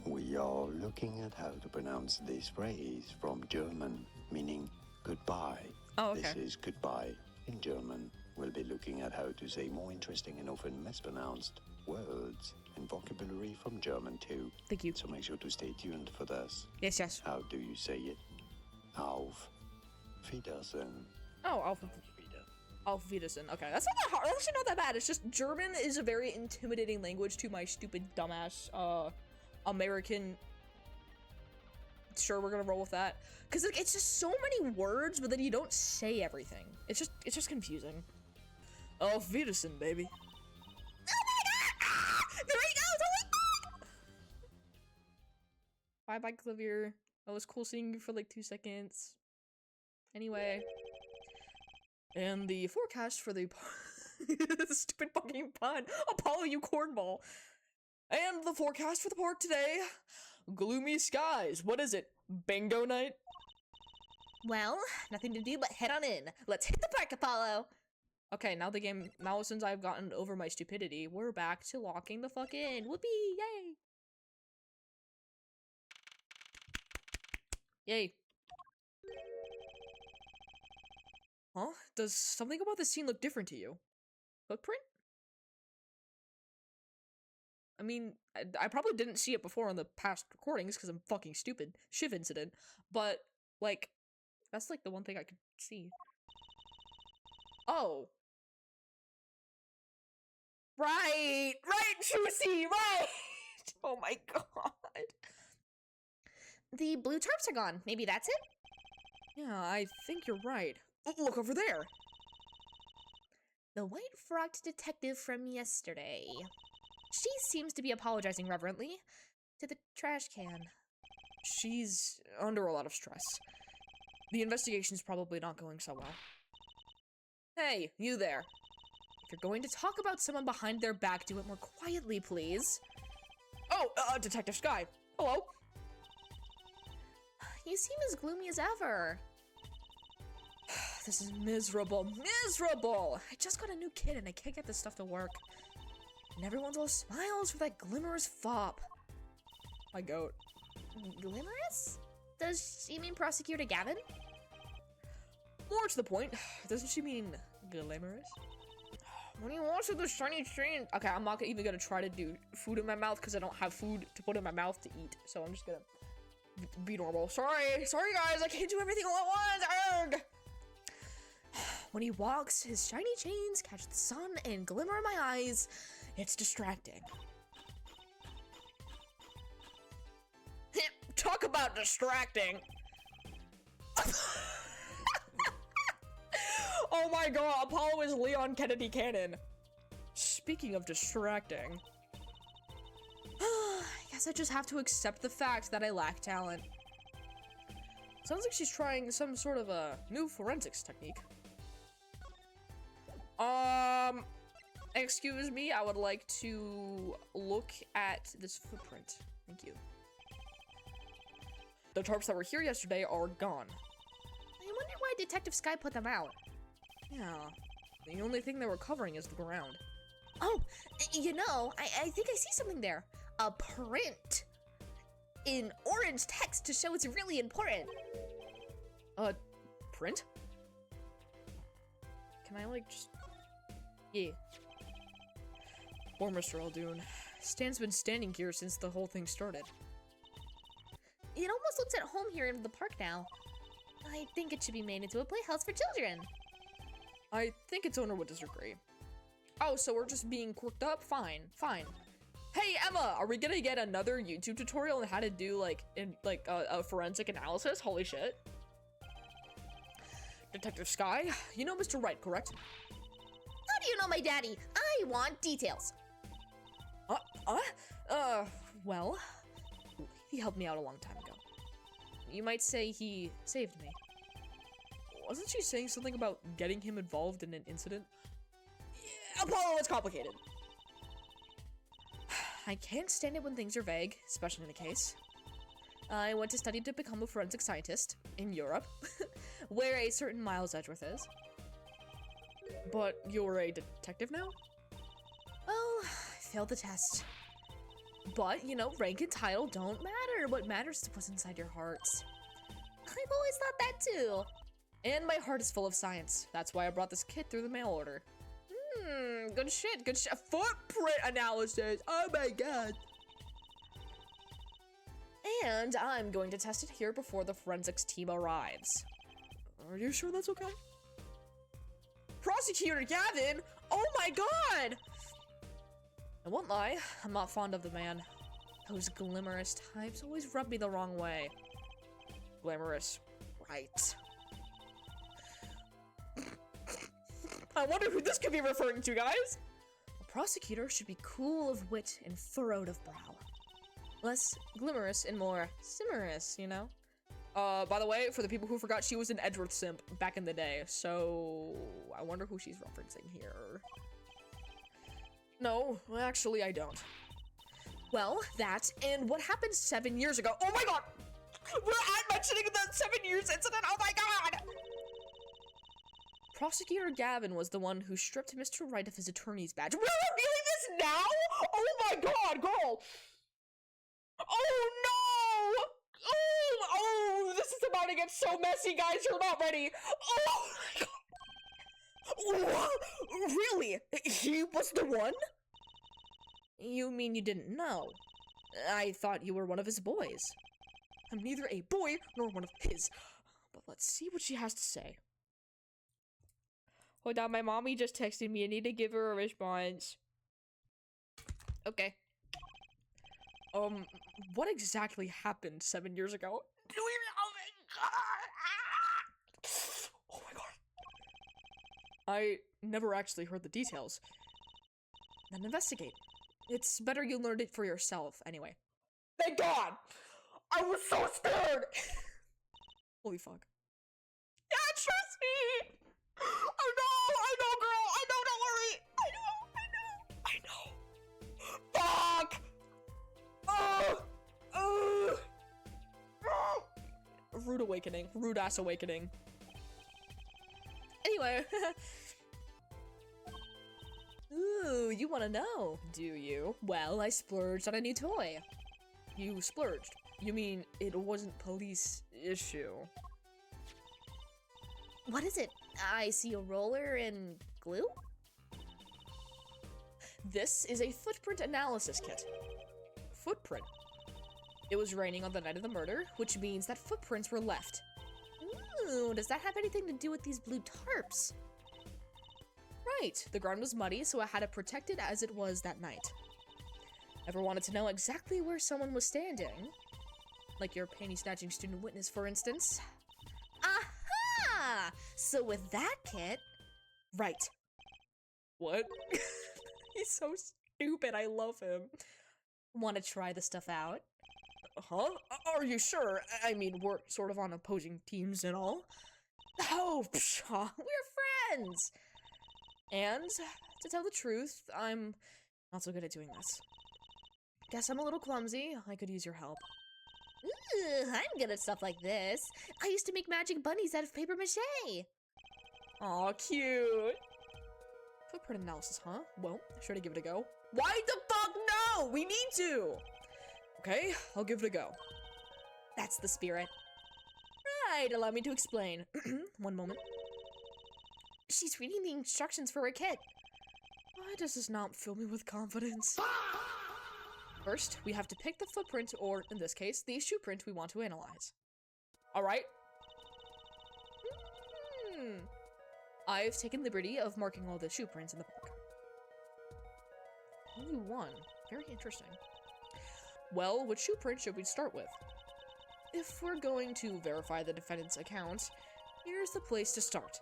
We are looking at how to pronounce this phrase from German, meaning goodbye. Oh, okay. This is goodbye in German. We'll be looking at how to say more interesting and often mispronounced words and vocabulary from German too. Thank you. So make sure to stay tuned for this. Yes, yes. How do you say it? Auf Wiedersehen. Oh, Auf Wiedersehen. Okay, that's not that hard. That's actually not that bad. It's just German is a very intimidating language to my stupid dumbass American. Sure, we're gonna roll with that because like, it's just so many words, but then you don't say everything. It's just confusing. Auf Wiedersehen, baby. Oh my god! Ah! There he goes! Oh my god! Bye, Clavier. It was cool seeing you for like 2 seconds. Anyway. And the forecast for the stupid fucking pun. Apollo, you cornball. And the forecast for the park today. Gloomy skies. What is it? Bingo night? Well, nothing to do but head on in. Let's hit the park, Apollo! Okay, now since I've gotten over my stupidity, we're back to locking the fuck in. Whoopee! Yay! Yay. Huh? Does something about this scene look different to you? Footprint? I mean, I probably didn't see it before on the past recordings because I'm fucking stupid. Shiv incident. But, like, that's like the one thing I could see. Oh. Right! Right, Juicy! Right! Oh my god. The blue tarps are gone. Maybe that's it? Yeah, I think you're right. Look over there! The white-frocked detective from yesterday. She seems to be apologizing reverently to the trash can. She's under a lot of stress. The investigation's probably not going so well. Hey, you there. If you're going to talk about someone behind their back, do it more quietly, please. Oh, Detective Sky. Hello. You seem as gloomy as ever. This is miserable. Miserable! I just got a new kid and I can't get this stuff to work. And everyone's all smiles for that glimmerous fop. My goat. Glimmerous? Does she mean Prosecutor Gavin? More to the point, doesn't she mean glamorous? When he walks with the shiny chain. Okay, I'm not even gonna try to do food in my mouth because I don't have food to put in my mouth to eat. So I'm just gonna be normal. Sorry guys, I can't do everything all at once. Arrgh! When he walks, his shiny chains catch the sun and glimmer in my eyes. It's distracting. Talk about distracting. Oh my god, Apollo is Leon Kennedy Cannon. Speaking of distracting. I guess I just have to accept the fact that I lack talent. Sounds like she's trying some sort of a new forensics technique. Excuse me, I would like to look at this footprint. Thank you. The tarps that were here yesterday are gone. I wonder why Detective Sky put them out. Yeah, the only thing they were covering is the ground. Oh, you know, I think I see something there. A print. In orange text to show it's really important. Print? Can I, like, just... Yeah. Poor Mr. Aldoon. Stan's been standing here since the whole thing started. It almost looks at home here in the park now. I think it should be made into a playhouse for children. I think its owner would disagree. Oh, so we're just being quirked up? Fine, fine. Hey, Emma, are we gonna get another YouTube tutorial on how to do, like, a forensic analysis? Holy shit. Detective Sky, you know Mr. Wright, correct? How do you know my daddy? I want details. Well, he helped me out a long time ago. You might say he saved me. Wasn't she saying something about getting him involved in an incident? Yeah, Apollo, it's complicated. I can't stand it when things are vague, especially in a case. I went to study to become a forensic scientist in Europe, where a certain Miles Edgeworth is. But you're a detective now? Well, I failed the test. But, you know, rank and title don't matter. What matters is what's inside your hearts. I've always thought that too. And my heart is full of science. That's why I brought this kit through the mail order. Good shit, good shit. Footprint analysis. Oh my god. And I'm going to test it here before the forensics team arrives. Are you sure that's okay? Prosecutor Gavin! Oh my god! I won't lie, I'm not fond of the man. Those glamorous types always rub me the wrong way. Glamorous, right. I wonder who this could be referring to, guys! A prosecutor should be cool of wit and furrowed of brow. Less glamorous and more simmerous, you know? By the way, for the people who forgot, she was an Edgeworth simp back in the day, so I wonder who she's referencing here. No, actually I don't. Well, that and what happened 7 years ago. Oh my god! We're mentioning the 7 years incident, oh my god! Prosecutor Gavin was the one who stripped Mr. Wright of his attorney's badge. We're revealing this now? Oh my god, girl! Oh no! Oh, this is about to get so messy, guys. You're not ready. Oh my god. What? Really? He was the one? You mean you didn't know? I thought you were one of his boys. I'm neither a boy nor one of his. But let's see what she has to say. Hold on, my mommy just texted me. I need to give her a response. Okay. What exactly happened 7 years ago? Oh my god. I never actually heard the details. Then investigate. It's better you learned it for yourself, anyway. Thank God! I was so scared! Holy fuck. Yeah, trust me! I know, girl! I know, don't worry! I know! Fuck! Rude awakening. Rude ass awakening. Anyway. Ooh, you wanna know, do you? Well, I splurged on a new toy. You splurged? You mean it wasn't police issue? What is it? I see a roller and glue? This is a footprint analysis kit. Footprint. It was raining on the night of the murder, which means that footprints were left. Ooh, does that have anything to do with these blue tarps? Right, the ground was muddy, so I had it protected as it was that night. Ever wanted to know exactly where someone was standing? Like your panty-snatching student witness, for instance? Aha! So with that kit... Right. What? He's so stupid, I love him. Want to try the stuff out? Huh? Are you sure? I mean, we're sort of on opposing teams and all. Oh, pshaw, we're friends! And, to tell the truth, I'm not so good at doing this. Guess I'm a little clumsy. I could use your help. Ooh, I'm good at stuff like this. I used to make magic bunnies out of paper mache. Aw, cute. Footprint analysis, huh? Well, sure to give it a go. Why the fuck no? We need to! Okay, I'll give it a go. That's the spirit. Right, allow me to explain. One moment. She's reading the instructions for her kit. Why does this not fill me with confidence? First, we have to pick the footprint, or in this case, the shoe print we want to analyze. Alright. I've taken liberty of marking all the shoe prints in the book. Only one. Very interesting. Well, what shoe print should we start with? If we're going to verify the defendant's account, here's the place to start.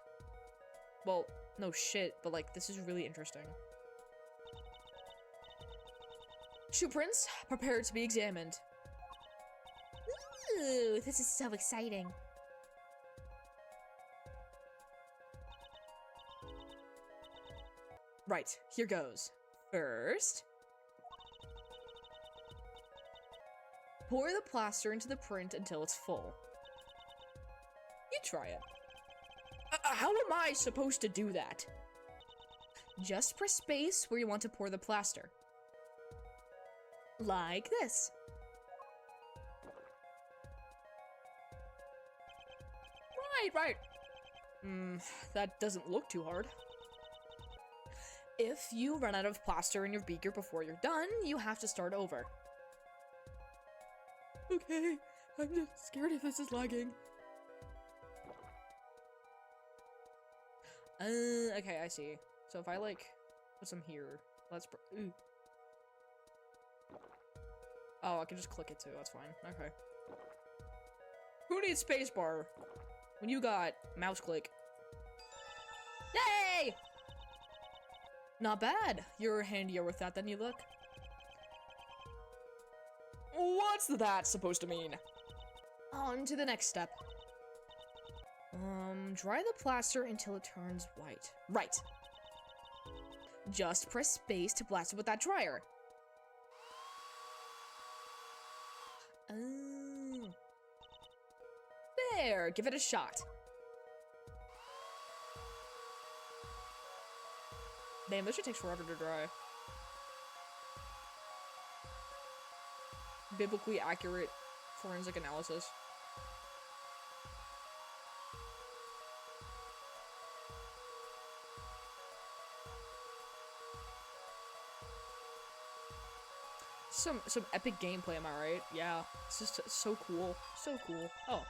Well, no shit, but like, this is really interesting. Shoe prints, prepared to be examined. Ooh, this is so exciting. Right, here goes. First, pour the plaster into the print until it's full. You try it. How am I supposed to do that? Just press space where you want to pour the plaster. Like this. Right. That doesn't look too hard. If you run out of plaster in your beaker before you're done, you have to start over. Okay, I'm just scared if this is lagging. Okay, I see. So if I, like, put some here, let's ooh. Oh, I can just click it too, that's fine. Okay. Who needs spacebar when you got mouse click? Yay! Not bad. You're handier with that than you look. What's that supposed to mean? On to the next step. Dry the plaster until it turns white. Right. Just press space to blast it with that dryer. There, give it a shot. Damn, this shit takes forever to dry. Biblically accurate forensic analysis. Some epic gameplay, am I right? Yeah, it's just so cool, so cool. Oh,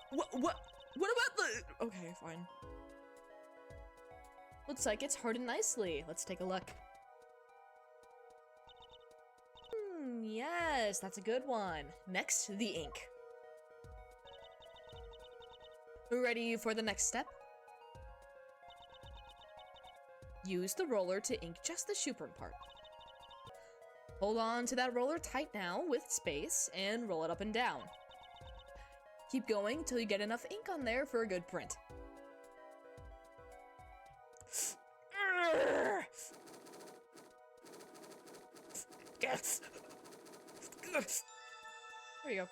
what about the? Okay, fine. Looks like it's hardened nicely. Let's take a look. Yes, that's a good one. Next, the ink. Ready for the next step? Use the roller to ink just the shoe print part. Hold on to that roller tight now with space and roll it up and down. Keep going till you get enough ink on there for a good print. There you go.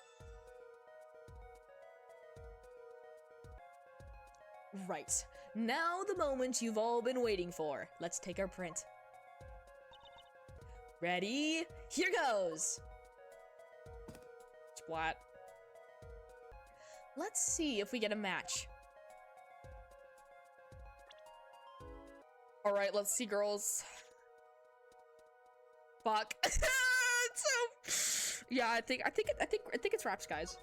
Right. Now the moment you've all been waiting for. Let's take our print. Ready? Here goes! Splat. Let's see if we get a match. Alright, let's see, girls. Fuck. So, yeah, I think it's wraps, guys.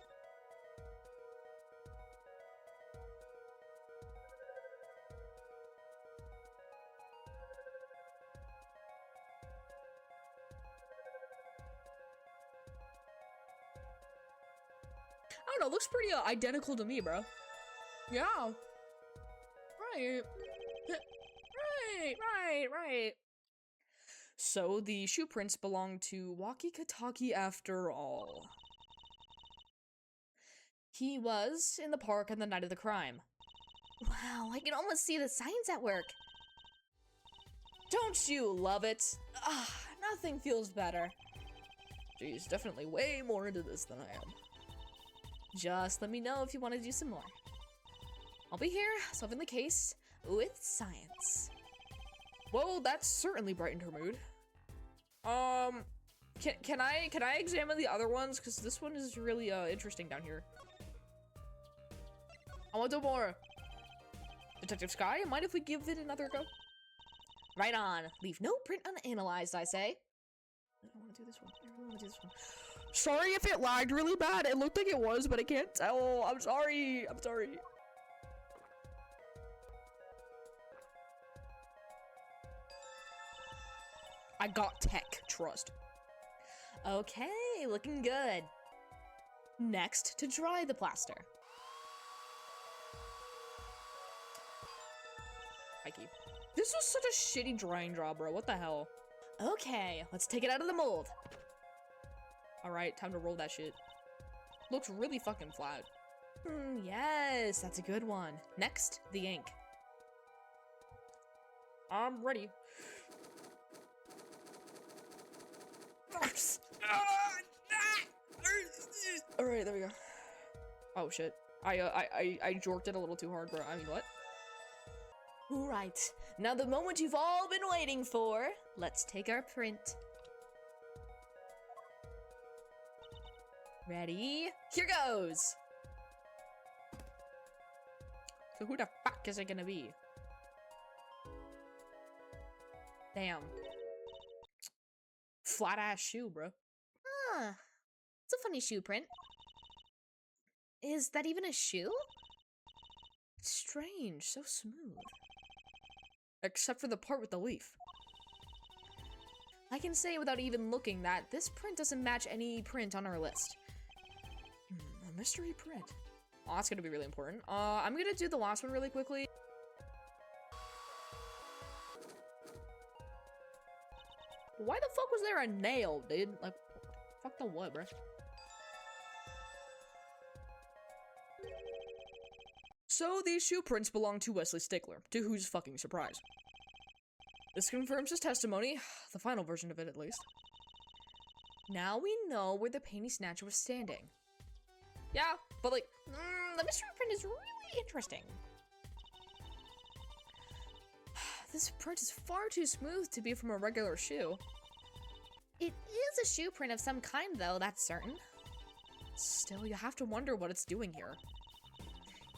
I don't know, looks pretty identical to me, bro. Yeah. Right. Right. So the shoe prints belong to Waki Kataki after all. He was in the park on the night of the crime. Wow, I can almost see the signs at work. Don't you love it? Ah, nothing feels better. She's definitely way more into this than I am. Just let me know if you want to do some more. I'll be here, solving the case with science. Well, that certainly brightened her mood. Can I examine the other ones? Because this one is really interesting down here. I want to do more. Detective Sky, mind if we give it another go? Right on. Leave no print unanalyzed, I say. I want to do this one. I really want to do this one. Sorry if it lagged really bad. It looked like it was, but I can't tell. I'm sorry. I'm sorry. I got tech. Trust. Okay, looking good. Next, to dry the plaster. Mikey. This was such a shitty drying job, bro. What the hell? Okay, let's take it out of the mold. Alright, time to roll that shit. Looks really fucking flat. Yes, that's a good one. Next, the ink. I'm ready. Alright, there we go. Oh shit. I jorked it a little too hard, bro. I mean, what? Right. Now the moment you've all been waiting for. Let's take our print. Ready? Here goes! So who the fuck is it gonna be? Damn. Flat ass shoe, bro. Huh. It's a funny shoe print. Is that even a shoe? It's strange, so smooth. Except for the part with the leaf. I can say without even looking that this print doesn't match any print on our list. A mystery print. Oh, that's gonna be really important. I'm gonna do the last one really quickly. Why the fuck was there a nail, dude? Like, fuck the what, bruh? So these shoe prints belong to Wesley Stickler, to whose fucking surprise. This confirms his testimony, the final version of it at least. Now we know where the Panty Snatcher was standing. Yeah, but like, the mystery print is really interesting. This print is far too smooth to be from a regular shoe. It is a shoe print of some kind, though, that's certain. Still, you have to wonder what it's doing here.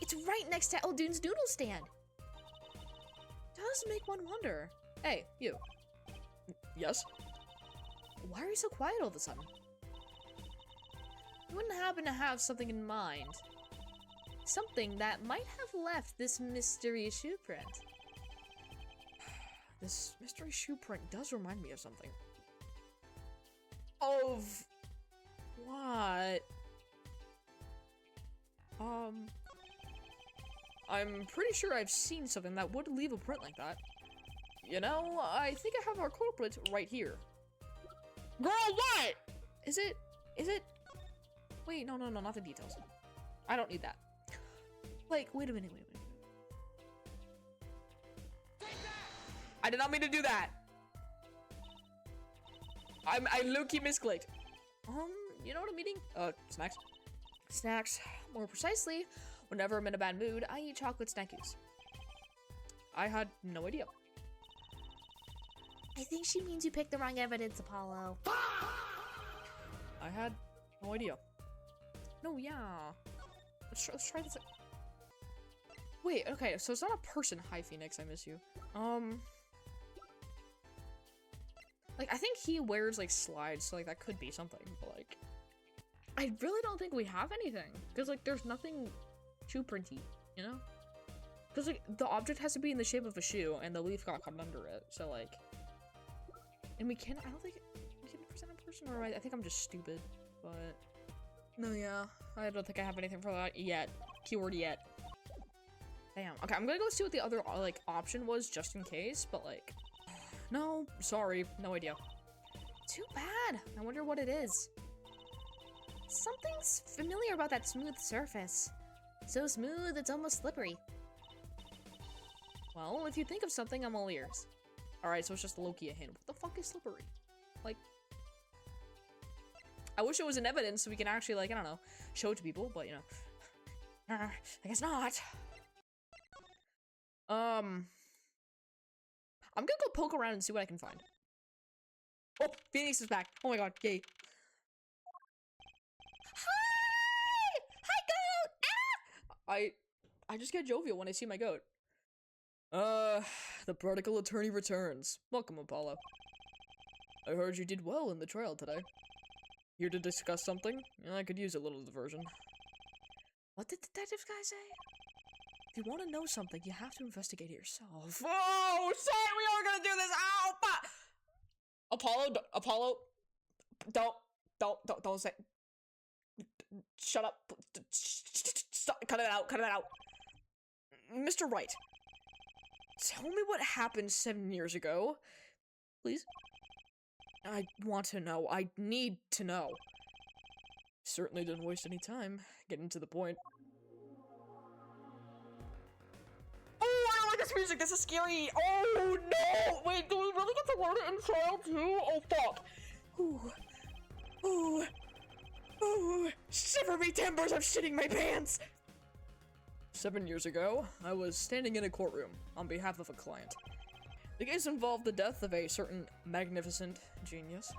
It's right next to Eldoon's noodle stand. Does make one wonder. Hey, you. Yes? Why are you so quiet all of a sudden? You wouldn't happen to have something in mind. Something that might have left this mystery shoe print. This mystery shoe print does remind me of something. Of what? I'm pretty sure I've seen something that would leave a print like that. You know, I think I have our culprit right here. Girl, what? Is it? Wait, no, not the details. I don't need that. Like, wait a minute. I did not mean to do that. I low-key misclicked. You know what I'm eating? Snacks. Snacks. More precisely, whenever I'm in a bad mood, I eat chocolate snackies. I had no idea. I think she means you picked the wrong evidence, Apollo. I had no idea. No, yeah. Let's try this. Wait, okay, so it's not a person. Hi, Phoenix, I miss you. Like, I think he wears, like, slides, so, like, that could be something, but, like, I really don't think we have anything. Because, like, there's nothing too printy, you know? Because, like, the object has to be in the shape of a shoe, and the leaf got caught under it, so, like... And we can't, I don't think we can present a person, or I think I'm just stupid, but... No, yeah, I don't think I have anything for that yet. Keyword yet. Damn. Okay, I'm gonna go see what the other, like, option was, just in case, but, like... No, sorry, no idea. Too bad. I wonder what it is. Something's familiar about that smooth surface. So smooth, it's almost slippery. Well, if you think of something, I'm all ears. Alright, so it's just Loki a hint. What the fuck is slippery? Like... I wish it was in evidence so we can actually, like, I don't know, show it to people, but, you know. I guess not. I'm gonna go poke around and see what I can find. Oh, Phoenix is back. Oh my god, yay. Hi! Hi, goat! I just get jovial when I see my goat. The prodigal attorney returns. Welcome, Apollo. I heard you did well in the trial today. Here to discuss something? I could use a little diversion. What did detective guy say? If you want to know something, you have to investigate it yourself. Oh, shit, we are gonna do this! Ow! Apollo, don't say... Shut up. Stop, cut it out. Mr. Wright, tell me what happened 7 years ago. Please? I want to know. I need to know. Certainly didn't waste any time. Getting to the point. Oh, I don't like this music. This is scary. Oh, no. Wait, do we really get to learn it in trial, too? Oh, fuck. Ooh. Shiver me timbers. I'm shitting my pants. 7 years ago, I was standing in a courtroom on behalf of a client. The case involved the death of a certain magnificent genius.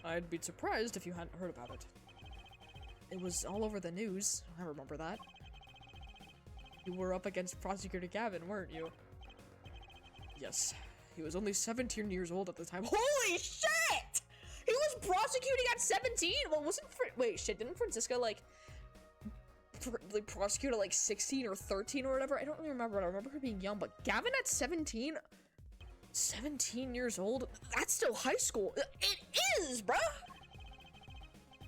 I'd be surprised if you hadn't heard about it. It was all over the news, I remember that. You were up against Prosecutor Gavin, weren't you? Yes, he was only 17 years old at the time. Holy shit! He was prosecuting at 17? Well, wait, shit, didn't Francisca, like prosecute at, like, 16 or 13 or whatever? I don't really remember. I remember her being young, but Gavin at 17? 17 years old? That's still high school. It is, bruh!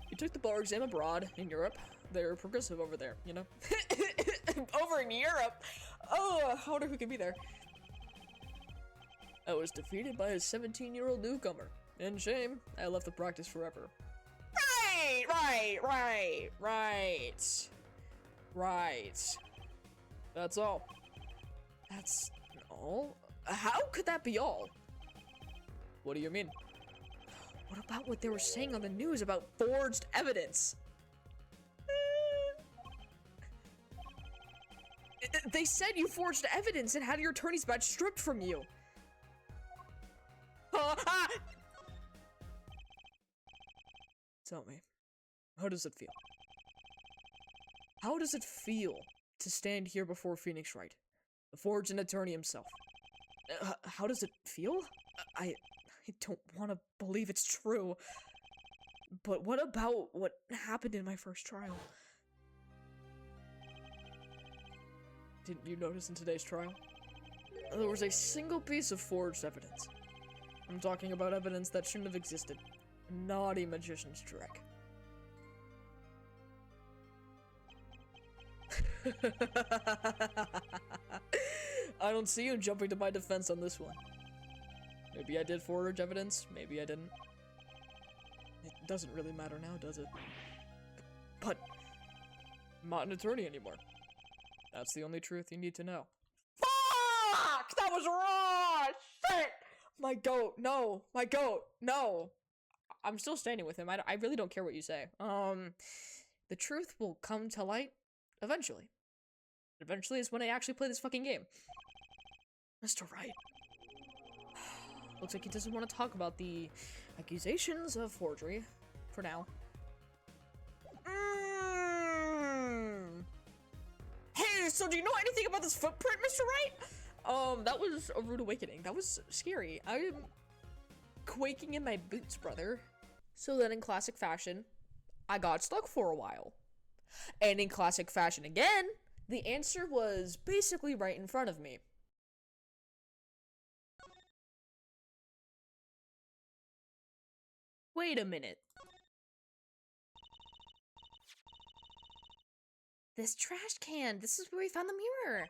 He took the bar exam abroad in Europe. They're progressive over there, you know? Over in Europe? Oh, I wonder who could be there. I was defeated by a 17-year-old newcomer. And shame, I left the practice forever. Right. That's all. That's all? How could that be all? What do you mean? What about what they were saying on the news about forged evidence? They said you forged evidence and had your attorney's badge stripped from you. Tell me, how does it feel? How does it feel to stand here before Phoenix Wright, the forged attorney himself? How does it feel? I don't want to believe it's true. But what about what happened in my first trial? Didn't you notice in today's trial? There was a single piece of forged evidence. I'm talking about evidence that shouldn't have existed. A naughty magician's trick. I don't see you jumping to my defense on this one. Maybe I did forge evidence, maybe I didn't. doesn't really matter now, does it? But I'm not an attorney anymore. That's the only truth you need to know. Fuck! That was raw! Shit! My goat, no. My goat, no. I'm still standing with him. I really don't care what you say. The truth will come to light eventually. Eventually is when I actually play this fucking game. Mr. Wright. Looks like he doesn't want to talk about the accusations of forgery for now. Hey, so do you know anything about this footprint, Mr. Wright? That was a rude awakening. That was scary. I'm quaking in my boots, brother. So then in classic fashion, I got stuck for a while. And in classic fashion again, the answer was basically right in front of me. Wait a minute. This trash can. This is where we found the mirror.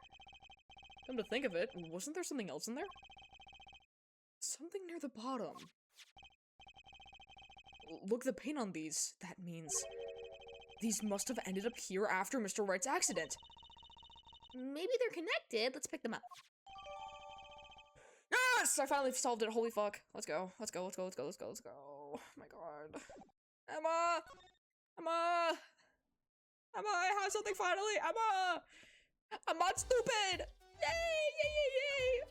Come to think of it, wasn't there something else in there? Something near the bottom. Look, the paint on these. That means these must have ended up here after Mr. Wright's accident. Maybe they're connected. Let's pick them up. Yes! I finally solved it. Holy fuck. Let's go. Let's go. Let's go. Let's go. Let's go. Let's go. Oh my god. Emma! Emma! Emma, I have something finally! Emma! I'm not stupid! Yay! Yay! Yay! Yay!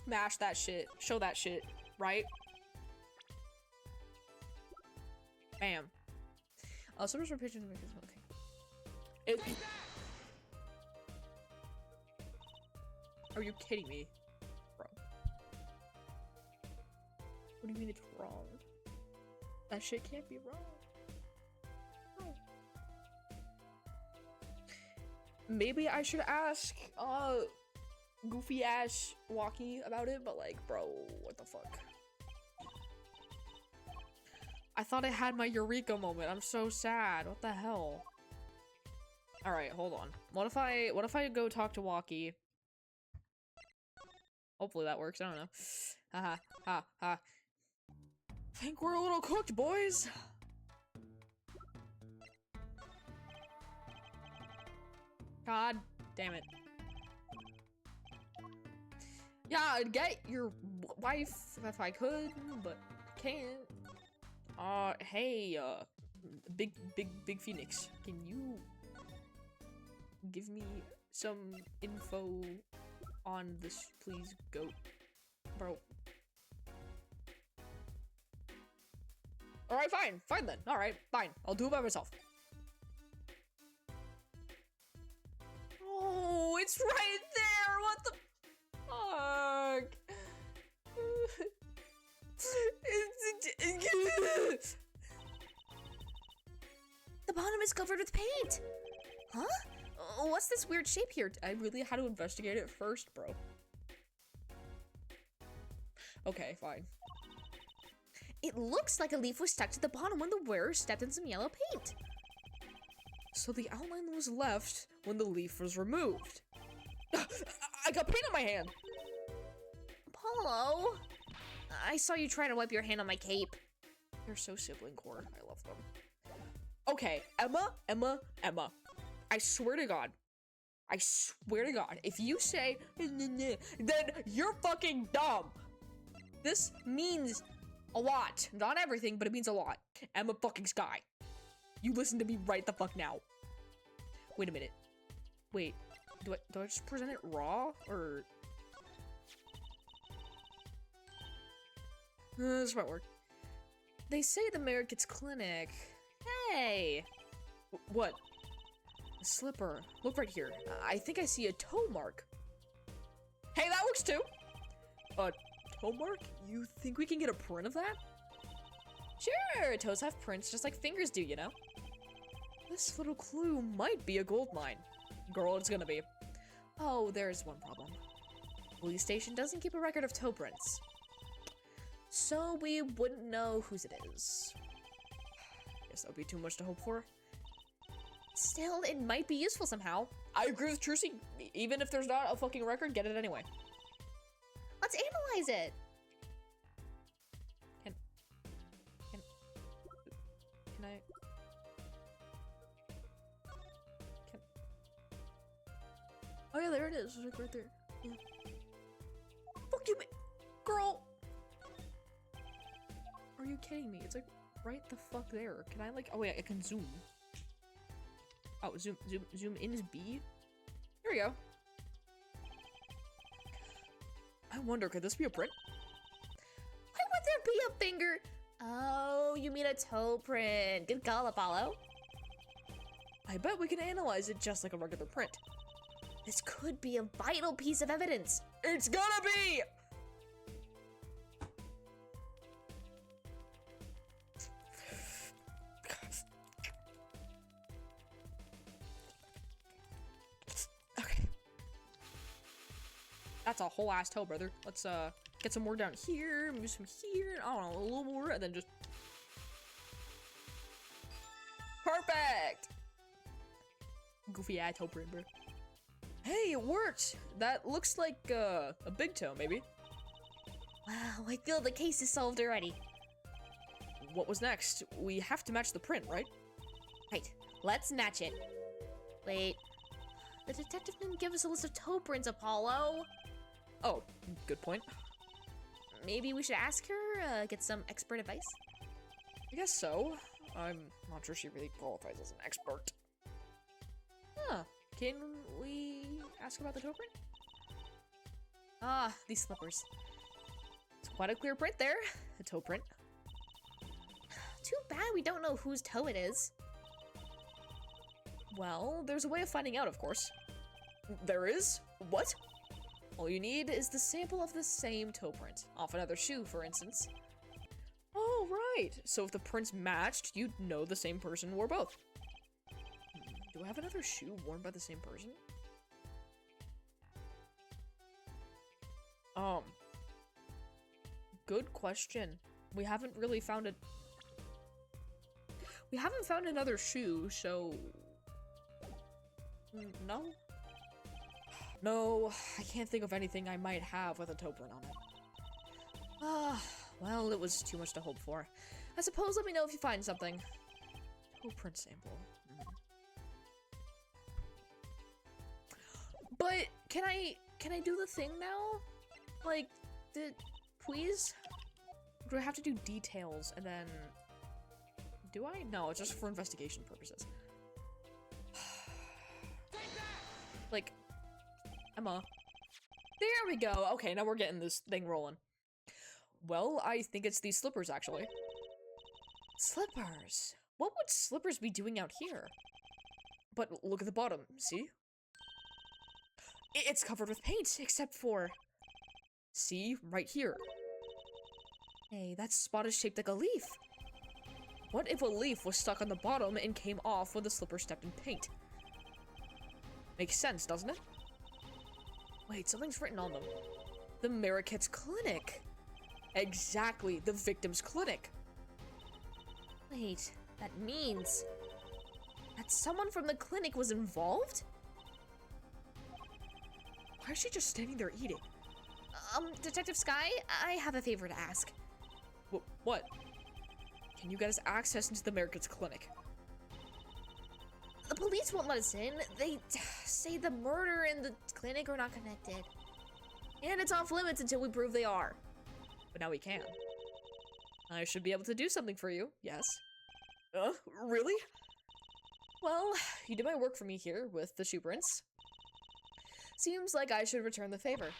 Mash that shit. Show that shit. Right? Bam. So much for pictures to make this okay. Are you kidding me? Bro. What do you mean it's wrong? That shit can't be wrong. No. Maybe I should ask, goofy ass Walkie about it, but like, bro, what the fuck? I thought I had my eureka moment. I'm so sad. What the hell? Alright, hold on. What if I go talk to Walkie? Hopefully that works. I don't know. Haha. Ha ha. Think we're a little cooked, boys. God damn it. Yeah, I'd get your wife if I could, but can't. Hey, Big Phoenix, can you give me some info on this, please, goat? Bro. Alright, fine then. Alright, fine. I'll do it by myself. Oh, it's right there! What the fuck? The bottom is covered with paint. Huh? What's this weird shape here? I really had to investigate it first, bro. Okay, fine. It looks like a leaf was stuck to the bottom when the wearer stepped in some yellow paint. So the outline was left when the leaf was removed. I got paint on my hand! Apollo! I saw you try to wipe your hand on my cape. They're so sibling core. I love them. Okay, Emma. I swear to God. If you say, then you're fucking dumb. This means a lot. Not everything, but it means a lot. Emma fucking Sky. You listen to me right the fuck now. Wait a minute. Wait. Do I just present it raw? Or... this might work. They say the Merit Kids Clinic. Hey! What? A slipper. Look right here. I think I see a toe mark. Hey, that works too! A toe mark? You think we can get a print of that? Sure, toes have prints just like fingers do, you know? This little clue might be a gold mine. Girl, it's gonna be. Oh, there's one problem. Police station doesn't keep a record of toe prints. So we wouldn't know whose it is. Guess that would be too much to hope for. Still, it might be useful somehow. I agree with Trucy. Even if there's not a fucking record, get it anyway. Let's analyze it. Can I? Oh yeah, there it is. It's like right there. Yeah. Fuck you, girl. Are you kidding me? It's like right the fuck there. Can I like? Oh wait, I can zoom. Oh, zoom in is B. Here we go. I wonder, could this be a print? Why would there be a finger? Oh, you mean a toe print. Good call, Apollo. I bet we can analyze it just like a regular print. This could be a vital piece of evidence. It's gonna be! Okay. That's a whole ass toe, brother. Let's get some more down here, move some here, I don't know, a little more, and then just... Perfect! Goofy eye toe print, bro. Hey, it worked! That looks like, a big toe, maybe. Wow, I feel the case is solved already. What was next? We have to match the print, right? Right, let's match it. Wait, the detective didn't give us a list of toe prints, Apollo. Oh, good point. Maybe we should ask her, get some expert advice? I guess so. I'm not sure she really qualifies as an expert. Huh. Can we ask about the toe print? Ah, these slippers. It's quite a clear print there. A toe print. Too bad we don't know whose toe it is. Well, there's a way of finding out, of course. There is? What? All you need is the sample of the same toe print, off another shoe, for instance. Oh, right. So if the prints matched, you'd know the same person wore both. Do I have another shoe worn by the same person? Good question. We haven't really found it. We haven't found another shoe, so... No? No, I can't think of anything I might have with a toe print on it. Ah, well, it was too much to hope for. I suppose let me know if you find something. Toe print sample. But can I do the thing now? Like, please? Do I have to do details and then... Do I? No, it's just for investigation purposes. Like, Emma. There we go. Okay, now we're getting this thing rolling. Well, I think it's these slippers, actually. Slippers? What would slippers be doing out here? But look at the bottom, see? It's covered with paint, except for... See? Right here. Hey, that spot is shaped like a leaf. What if a leaf was stuck on the bottom and came off when the slipper stepped in paint? Makes sense, doesn't it? Wait, something's written on them. The Mariket's clinic. Exactly, the victim's clinic. Wait, that means that someone from the clinic was involved? Why is she just standing there eating? Detective Sky, I have a favor to ask. What? Can you get us access into the Mariket's clinic? The police won't let us in. They say the murder and the clinic are not connected. And it's off limits until we prove they are. But now we can. I should be able to do something for you, yes. Really? Well, you did my work for me here with the shoe prints. Seems like I should return the favor.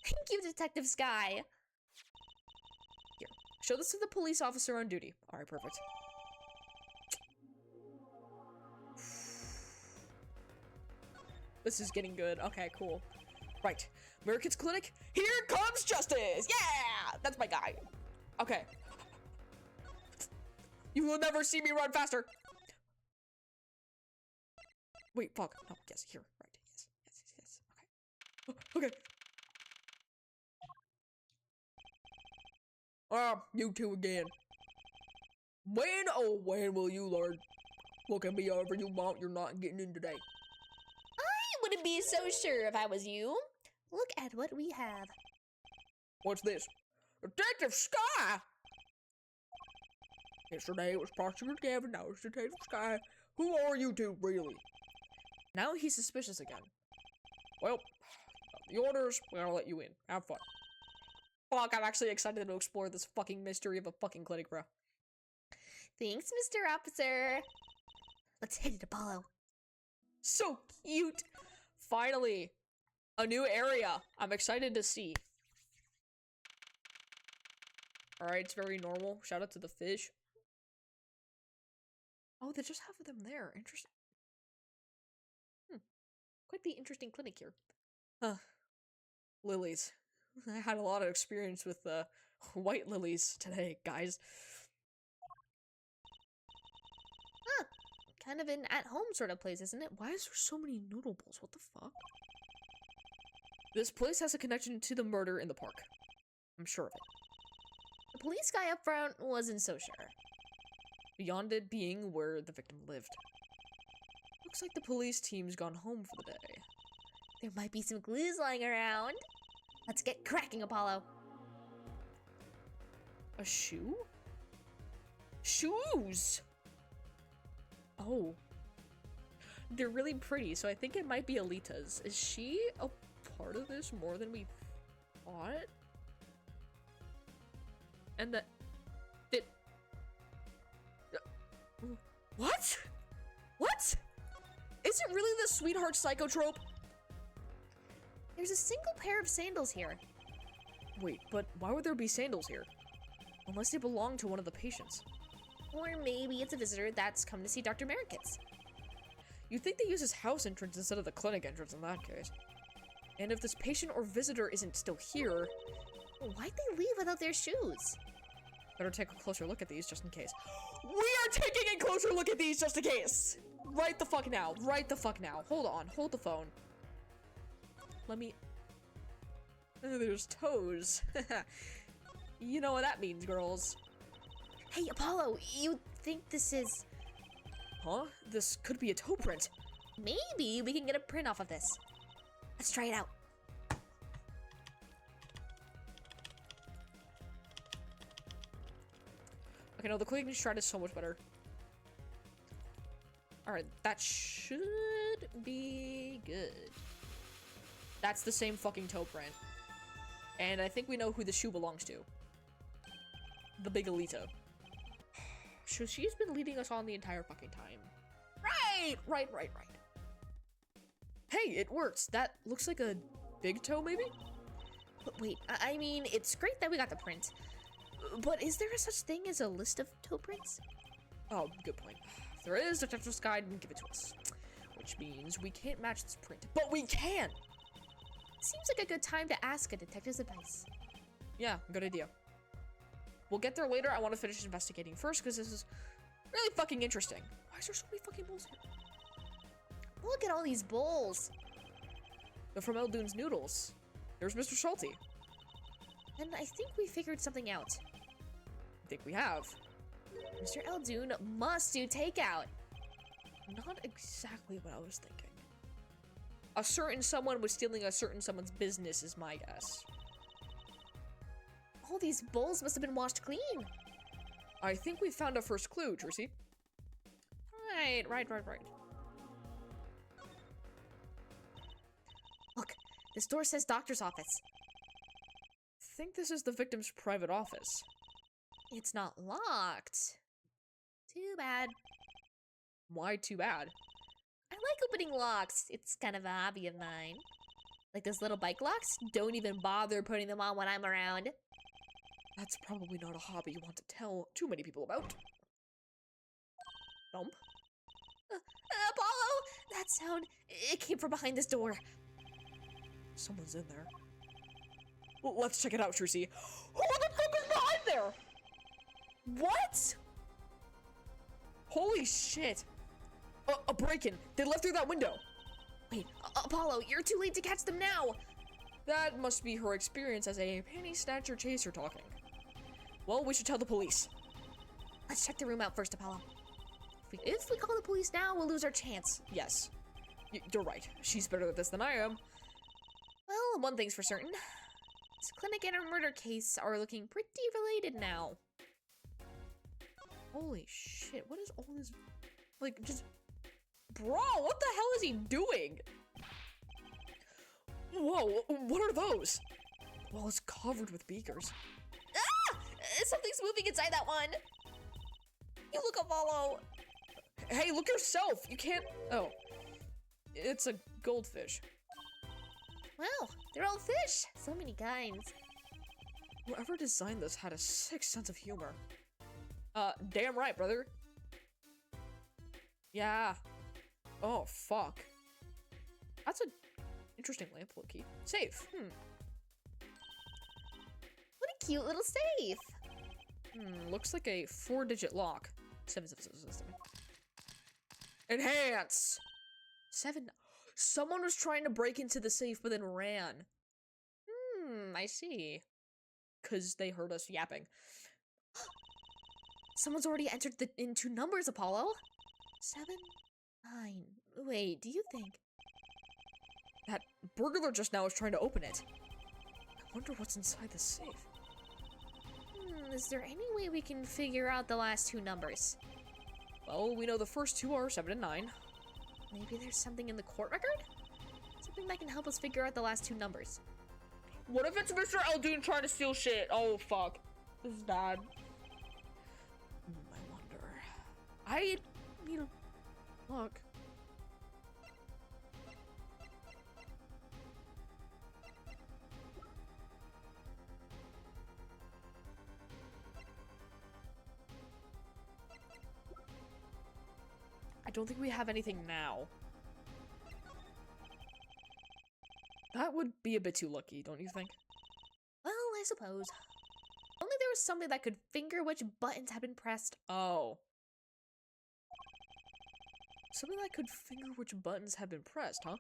Thank you, Detective Sky. Here, show this to the police officer on duty. Alright, perfect. This is getting good. Okay, cool. Right. Mariket's clinic. Here comes justice! Yeah! That's my guy. Okay. You will never see me run faster! Wait, fuck. No, yes, here. Right. Yes. Okay. Okay. Ah, you two again. When, oh, when will you learn? What can be however you want, you're not getting in today. wouldn't be so sure if I was you. Look at what we have. What's this? Detective Sky! Yesterday it was Prosecutor Gavin, now it's Detective Sky. Who are you two, really? Now he's suspicious again. Well, the orders, we're gonna let you in. Have fun. Fuck, I'm actually excited to explore this fucking mystery of a fucking clinic, bro. Thanks, Mr. Officer. Let's hit it, Apollo. So cute! Finally! A new area! I'm excited to see. Alright, it's very normal. Shout out to the fish. Oh, they just have them there. Interesting. Quite the interesting clinic here. Huh. Lilies. I had a lot of experience with white lilies today, guys. Huh. Kind of an at-home sort of place, isn't it? Why is there so many noodle bowls? What the fuck? This place has a connection to the murder in the park. I'm sure of it. The police guy up front wasn't so sure. Beyond it being where the victim lived. Looks like the police team's gone home for the day. There might be some clues lying around. Let's get cracking, Apollo. A shoe? Shoes! Oh. They're really pretty, so I think it might be Alita's. Is she a part of this more than we thought? And that... What? What? Is it really the sweetheart psychotrope? There's a single pair of sandals here. Wait, but why would there be sandals here? Unless they belong to one of the patients. Or maybe it's a visitor that's come to see Dr. Merrickitts. You'd think they use his house entrance instead of the clinic entrance in that case. And if this patient or visitor isn't still here... Why'd they leave without their shoes? Better take a closer look at these just in case. We are taking a closer look at these just in case! Right the fuck now. Right the fuck now. Hold on. Hold the phone. Let me... There's toes. You know what that means, girls. Hey, Apollo, you think this is... Huh? This could be a toe print. Maybe we can get a print off of this. Let's try it out. Okay, no, the clicking stride is so much better. Alright, that should be good. That's the same fucking toe print. And I think we know who the shoe belongs to. The big Alita. So she's been leading us on the entire fucking time. Right. Hey, it works. That looks like a big toe, maybe? But wait, I mean, it's great that we got the print. But is there a such thing as a list of toe prints? Oh, good point. If there is, Detective Sky didn't give it to us. Which means we can't match this print. But we can! Seems like a good time to ask a detective's advice. Yeah, good idea. We'll get there later. I want to finish investigating first because this is really fucking interesting. Why is there so many fucking bowls here? Look at all these bowls. They're from Eldoon's Noodles. There's Mr. Salty. And I think we figured something out. I think we have. Mr. Eldoon must do takeout. Not exactly what I was thinking. A certain someone was stealing a certain someone's business is my guess. All these bowls must have been washed clean. I think we found a first clue, Tracy. Right. Look, this door says doctor's office. I think this is the victim's private office. It's not locked. Too bad. Why too bad? I like opening locks. It's kind of a hobby of mine. Like those little bike locks? Don't even bother putting them on when I'm around. That's probably not a hobby you want to tell too many people about. Thump. Apollo! That sound, it came from behind this door. Someone's in there. Well, let's check it out, Tracy. Who the fuck is behind there? What? Holy shit. A break-in. They left through that window. Wait, Apollo, you're too late to catch them now. That must be her experience as a panty snatcher chaser talking. Well, we should tell the police. Let's check the room out first, Apollo. If we call the police now, we'll lose our chance. Yes. You're right. She's better at this than I am. Well, one thing's for certain. This clinic and our murder case are looking pretty related now. Holy shit, what is all this? Like, just... Bro, what the hell is he doing? Whoa, what are those? The wall is covered with beakers. Ah! Something's moving inside that one. You look, Apollo. Hey, look yourself! You can't... Oh. It's a goldfish. Wow, they're all fish. So many kinds. Whoever designed this had a sick sense of humor. Damn right, brother. Yeah. Oh, fuck. That's an interesting lamp, low-key. Safe. What a cute little safe. Looks like a 4-digit lock. 777. Enhance! 7. Someone was trying to break into the safe, but then ran. I see. Cause they heard us yapping. Someone's already entered in 2 numbers, Apollo. 7, 9. Wait, do you think? That burglar just now was trying to open it. I wonder what's inside the safe. Is there any way we can figure out the last 2 numbers? Well, we know the first 2 are 7 and 9. Maybe there's something in the court record? Something that can help us figure out the last 2 numbers. What if it's Mr. Eldoon trying to steal shit? Oh, fuck. This is bad. I wonder. I need a look. I don't think we have anything now. That would be a bit too lucky, don't you think? Well, I suppose. Only there was something that could finger which buttons had been pressed. Oh. Something that could finger which buttons have been pressed, huh?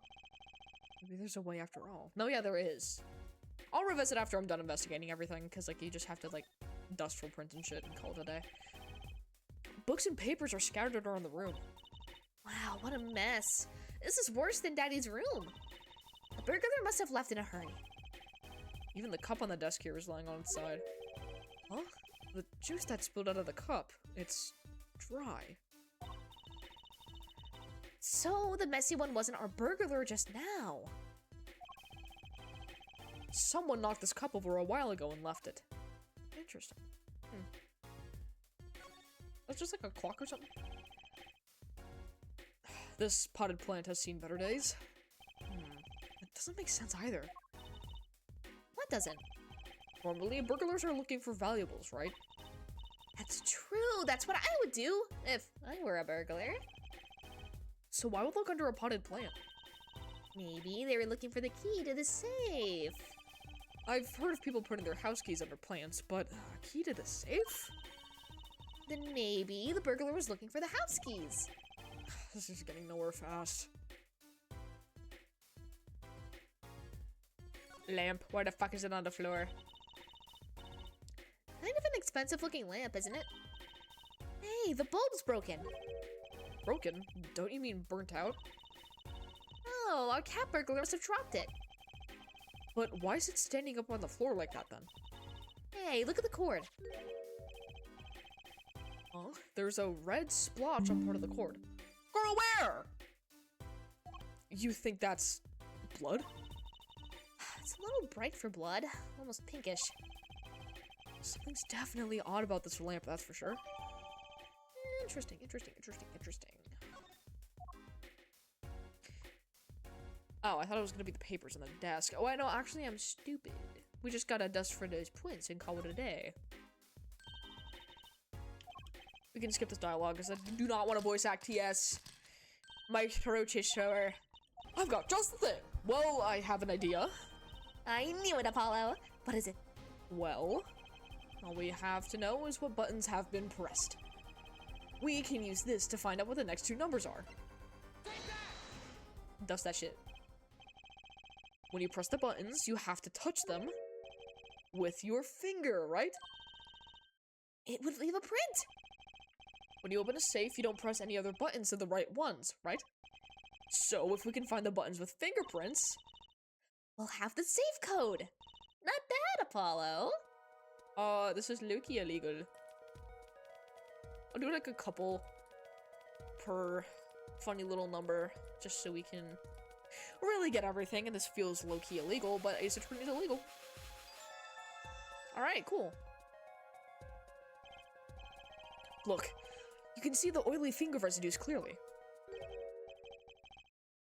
Maybe there's a way after all. No, yeah, there is. I'll revisit after I'm done investigating everything, because, like, you just have to, like, dust for print and shit and call it a day. Books and papers are scattered around the room. Wow, what a mess. This is worse than Daddy's room. The burglar must have left in a hurry. Even the cup on the desk here is lying on its side. Huh? The juice that spilled out of the cup. It's dry. So the messy one wasn't our burglar just now. Someone knocked this cup over a while ago and left it. Interesting. That's just like a clock or something. This potted plant has seen better days. It doesn't make sense either. What doesn't? Normally, burglars are looking for valuables, right? That's true. That's what I would do if I were a burglar. So why would look under a potted plant? Maybe they were looking for the key to the safe. I've heard of people putting their house keys under plants, but a key to the safe? Then maybe the burglar was looking for the house keys. This is getting nowhere fast. Lamp, why the fuck is it on the floor? Kind of an expensive looking lamp, isn't it? Hey, the bulb's broken. Broken? Don't you mean burnt out? Oh, our cat burglar must have dropped it. But why is it standing up on the floor like that then? Hey, look at the cord. Huh? There's a red splotch on part of the cord. Girl, where? You think that's blood? It's a little bright for blood, almost pinkish. Something's definitely odd about this lamp, that's for sure. Interesting. Oh, I thought it was gonna be the papers on the desk. Oh, I know, actually I'm stupid. We just gotta dust for those points and call it a day. We can skip this dialogue because I do not want to voice act TS. My throat is sore. I've got just the thing. Well, I have an idea. I knew it, Apollo. What is it? Well, all we have to know is what buttons have been pressed. We can use this to find out what the next 2 numbers are. Dust that shit. When you press the buttons, you have to touch them with your finger, right? It would leave a print. When you open a safe, you don't press any other buttons than the right ones, right? So if we can find the buttons with fingerprints, we'll have the safe code. Not bad, Apollo. this is low-key illegal. I'll do like a couple per funny little number, just so we can really get everything, and this feels low-key illegal, but Ace Attorney is illegal. Alright, cool. Look, you can see the oily finger residues clearly.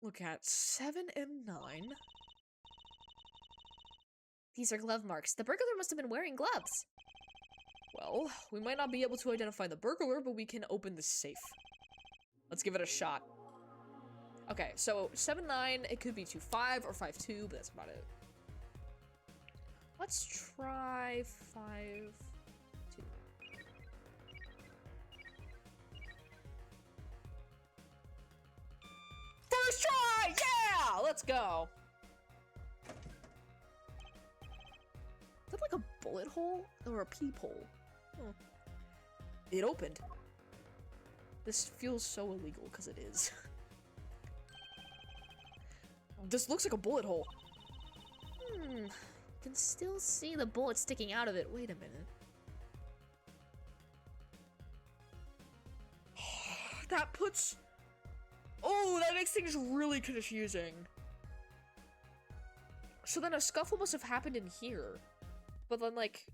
Look at 7 and 9. These are glove marks. The burglar must have been wearing gloves. Well, we might not be able to identify the burglar, but we can open the safe. Let's give it a shot. Okay, so 7-9, it could be 2-5 or 5-2, but that's about it. Let's try 5-2. First try! Yeah! Let's go! Is that like a bullet hole or a peephole? Hmm. It opened. This feels so illegal because it is. This looks like a bullet hole. You can still see the bullet sticking out of it. Wait a minute. That puts... Oh, that makes things really confusing. So then a scuffle must have happened in here. But then, like,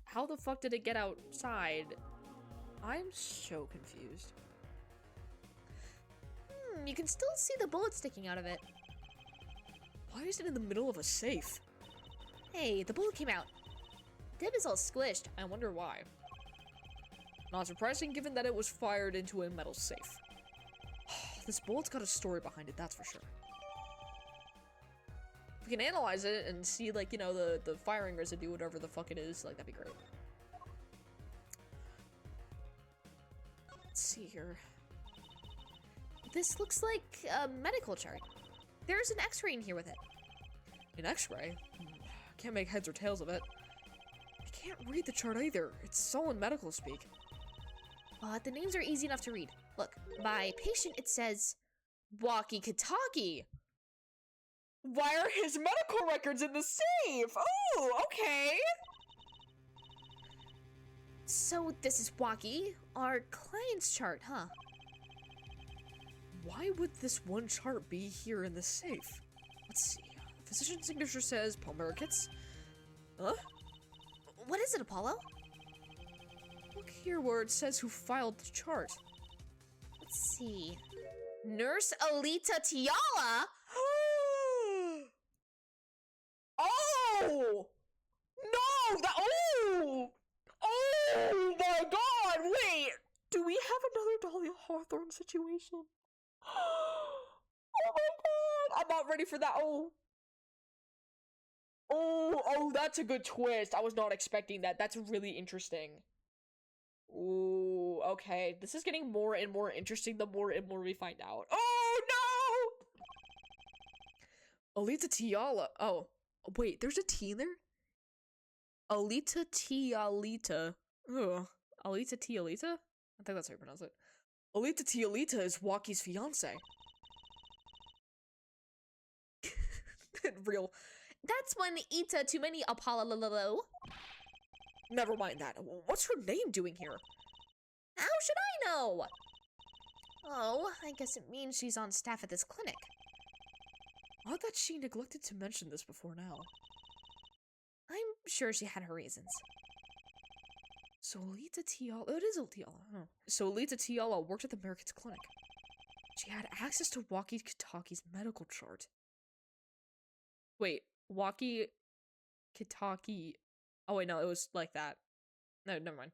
how the fuck did it get outside? I'm so confused. You can still see the bullet sticking out of it. Why is it in the middle of a safe? Hey, the bullet came out. Dib is all squished. I wonder why. Not surprising given that it was fired into a metal safe. This bullet's got a story behind it, that's for sure. If we can analyze it and see, like, you know, the firing residue, whatever the fuck it is, like, that'd be great. Let's see here. This looks like a medical chart. There's an x-ray in here with it. An x-ray? Can't make heads or tails of it. I can't read the chart either. It's all in medical speak. But the names are easy enough to read. Look, by patient it says walkie-talkie. Why are his medical records in the safe? Oh, okay. So this is Walkie, our client's chart, huh? Why would this one chart be here in the safe? Let's see. Physician's signature says Palmericus. Huh? What is it, Apollo? Look here where it says who filed the chart. Let's see. Nurse Alita Tiala? Oh! No! Oh! Oh my god! Wait! Do we have another Dahlia Hawthorne situation? Oh my god! I'm not ready for that. Oh, that's a good twist. I was not expecting that. That's really interesting. Ooh, okay. This is getting more and more interesting the more and more we find out. Oh no! Alita Tiala. Oh, wait, there's a T in there? Alita Tialita. Ugh. Alita Tialita? I think that's how you pronounce it. Alita Tialita is Walkie's fiance. Real. That's one Ita too many Apollo. Never mind that. What's her name doing here? How should I know? Oh, I guess it means she's on staff at this clinic. Odd that she neglected to mention this before now. I'm sure she had her reasons. So Alita Tiala, oh, it is Tiala, huh? So Alita Tiala worked at the American's clinic. She had access to Walkie-Talkie's medical chart. Wait, Walkie-Talkie. Oh wait, no, it was like that. No, never mind.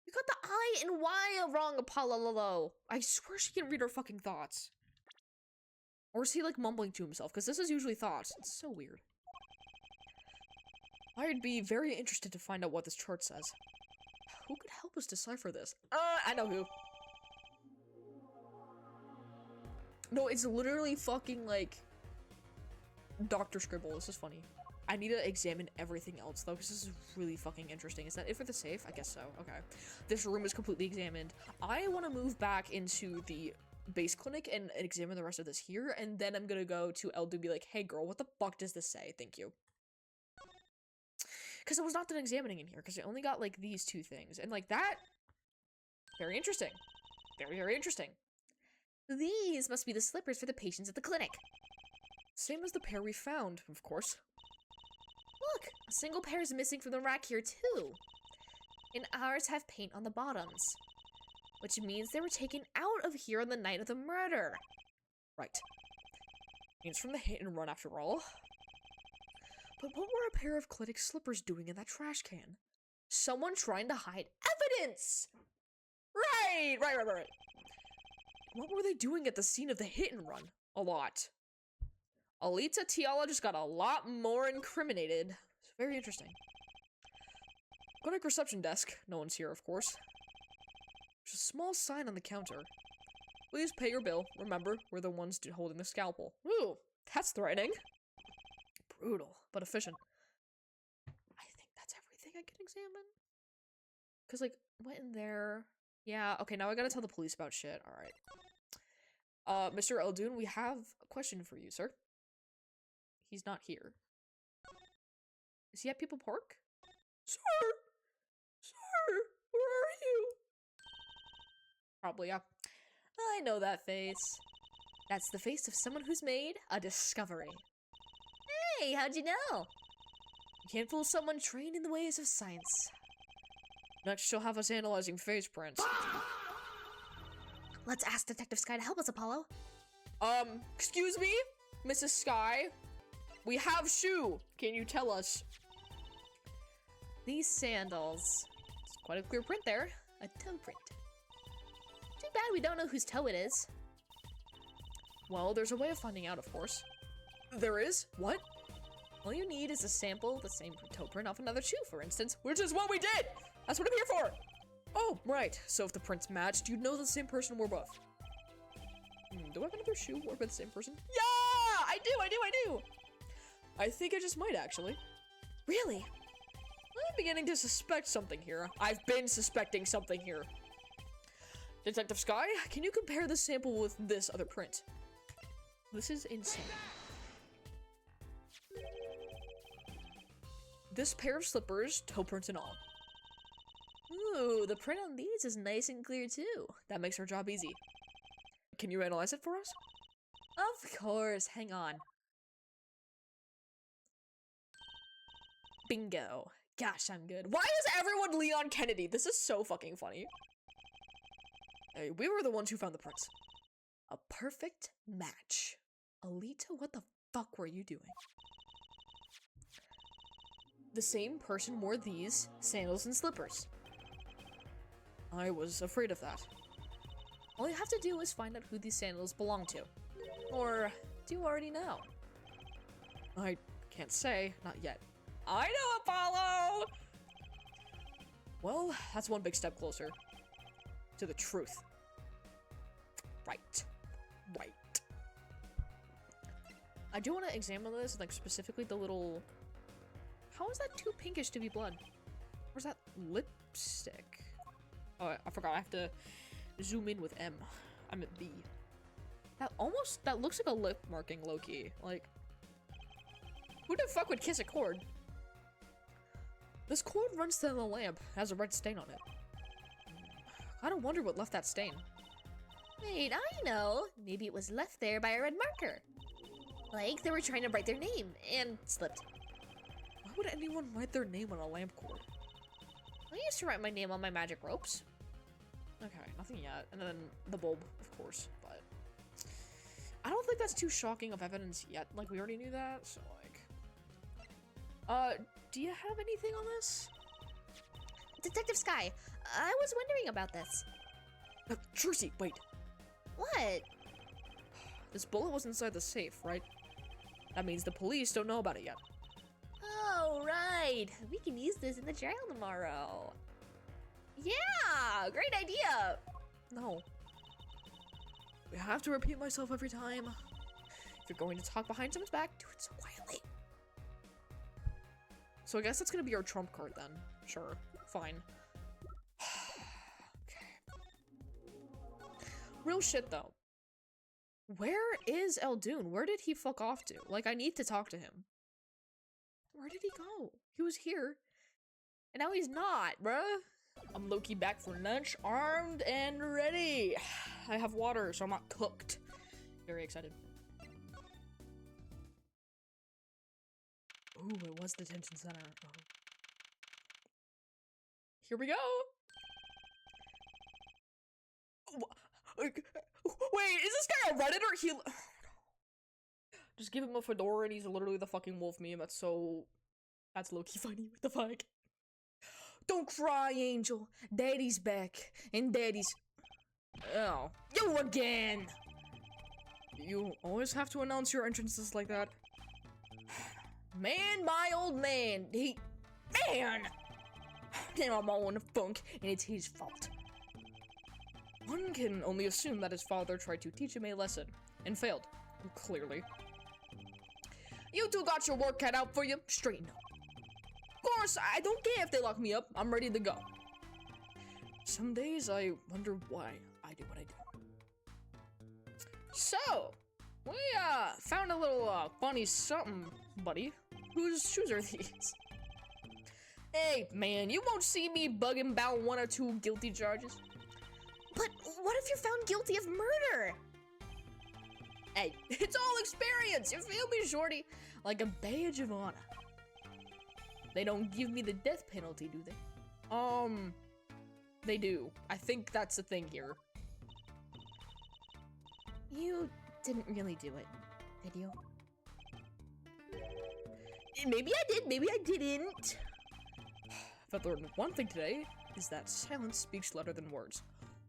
You got the I and Y wrong, Apollo. I swear she can read her fucking thoughts. Or is he like mumbling to himself? Because this is usually thoughts. It's so weird. I'd be very interested to find out what this chart says. Who could help us decipher this? I know who. No, it's literally fucking like Dr. Scribble. This is funny. I need to examine everything else though, because this is really fucking interesting. Is that it for the safe? I guess so. Okay. This room is completely examined. I want to move back into the base clinic and examine the rest of this here, and then I'm gonna go to Eldu and be like, hey girl, what the fuck does this say? Thank you. Because I was not done examining in here, because I only got, like, these two things. And, like, that... Very interesting. Very, very interesting. These must be the slippers for the patients at the clinic. Same as the pair we found, of course. Look, a single pair is missing from the rack here too. And ours have paint on the bottoms, which means they were taken out of here on the night of the murder. Right. Means from the hit and run after all. But what were a pair of clinic slippers doing in that trash can? Someone trying to hide evidence! Right! What were they doing at the scene of the hit and run? A lot. Alita Tiala just got a lot more incriminated. It's very interesting. Clinic reception desk. No one's here, of course. There's a small sign on the counter. Please pay your bill. Remember, we're the ones holding the scalpel. Ooh, that's threatening. Brutal, but efficient. I think that's everything I can examine. Because, like, went in there. Yeah, okay, now I gotta tell the police about shit. Alright. Mr. Eldoon, we have a question for you, sir. He's not here. Is he at People Park? Sir! Sir! Where are you? Probably, yeah. I know that face. That's the face of someone who's made a discovery. Hey, how'd you know? You can't fool someone trained in the ways of science. Next, she'll have us analyzing face prints. Let's ask Detective Sky to help us, Apollo. Excuse me, Mrs. Sky? We have shoe. Can you tell us? These sandals. It's quite a clear print there. A toe print. Too bad we don't know whose toe it is. Well, there's a way of finding out, of course. There is? What? All you need is a sample, the same toe print off another shoe, for instance. Which is what we did! That's what I'm here for! Oh, right. So if the prints matched, you'd know the same person wore both. Do I have another shoe worn by the same person? Yeah! I do! I think I just might, actually. Really? I'm beginning to suspect something here. I've been suspecting something here. Detective Sky, can you compare this sample with this other print? This is insane. This pair of slippers, toe prints and all. Ooh, the print on these is nice and clear too. That makes our job easy. Can you analyze it for us? Of course, hang on. Bingo. Gosh, I'm good. Why is everyone Leon Kennedy? This is so fucking funny. Hey, we were the ones who found the prints. A perfect match. Alita, what the fuck were you doing? The same person wore these sandals and slippers. I was afraid of that. All you have to do is find out who these sandals belong to. Or do you already know? I can't say, not yet. I know, Apollo! Well, that's one big step closer to the truth. Right. I do want to examine this, like specifically the little... How is that too pinkish to be blood? Where's that lipstick? Oh, I forgot. I have to zoom in with M. I'm at B. That looks like a lip marking, low-key. Like, who the fuck would kiss a cord? This cord runs to the lamp. It has a red stain on it. I don't wonder what left that stain. Wait, I know. Maybe it was left there by a red marker. Like they were trying to write their name and slipped. Why would anyone write their name on a lamp cord? I used to write my name on my magic ropes. Okay, nothing yet. And then the bulb, of course, but I don't think that's too shocking of evidence yet. Like, we already knew that, so like... do you have anything on this? Detective Sky, I was wondering about this. Tracy, wait. What? This bullet was inside the safe, right? That means the police don't know about it yet. Oh, right. We can use this in the trial tomorrow. Yeah, great idea. No. We have to repeat myself every time. If you're going to talk behind someone's back, do it so quietly. So I guess that's gonna be our trump card then. Sure, fine. Okay. Real shit though. Where is Eldoon? Where did he fuck off to? Like, I need to talk to him. Where did he go? He was here. And now he's not, bruh. I'm low-key back for lunch, armed and ready. I have water, so I'm not cooked. Very excited. Ooh, it was detention center. Oh. Here we go. Wait, is this guy a Redditor? He just give him a fedora and he's literally the fucking wolf meme. That's low-key funny. What the fuck? Don't cry, Angel. Daddy's back. And Daddy's... Oh. You again! You always have to announce your entrances like that. Man, my old man. Man! Now I'm all in a funk, and it's his fault. One can only assume that his father tried to teach him a lesson, and failed. Clearly. You two got your work cut out for you. Straighten up. Of course, I don't care if they lock me up. I'm ready to go. Some days I wonder why I do what I do. So, we found a little funny something, buddy. Whose shoes are these? Hey, man, you won't see me bugging about 1 or 2 guilty charges. But what if you're found guilty of murder? Hey, it's all experience. You feel me, shorty? Like a badge of honor. They don't give me the death penalty, do they? They do. I think that's the thing here. You didn't really do it, did you? Maybe I did, maybe I didn't. If I learned one thing today, is that silence speaks louder than words.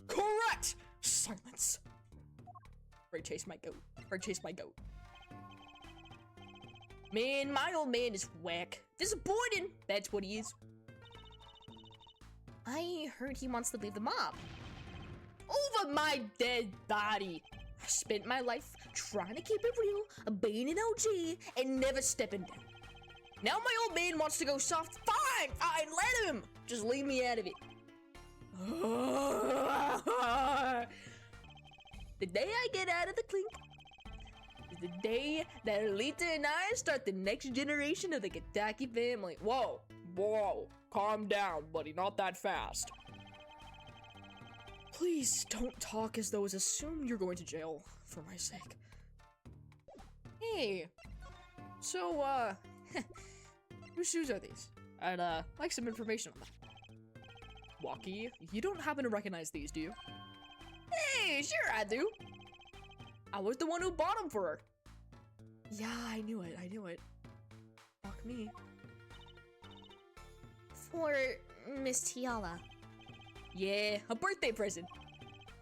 Correct! Silence. Ray chase my goat. Ray chase my goat. Man, my old man is whack. Disappointing. That's what he is. I heard he wants to leave the mob. Over my dead body. I spent my life trying to keep it real, being an OG, and never stepping down. Now my old man wants to go soft. Fine, let him. Just leave me out of it. The day I get out of the clink is the day that Alita and I start the next generation of the Kentucky family. Whoa, calm down, buddy, not that fast. Please don't talk as though it's assumed you're going to jail, for my sake. Hey, so, whose shoes are these? I'd, like some information on them. Walkie, you don't happen to recognize these, do you? Hey, sure I do. I was the one who bought them for her. Yeah, I knew it. Fuck me. For Miss Tiala. Yeah, a birthday present.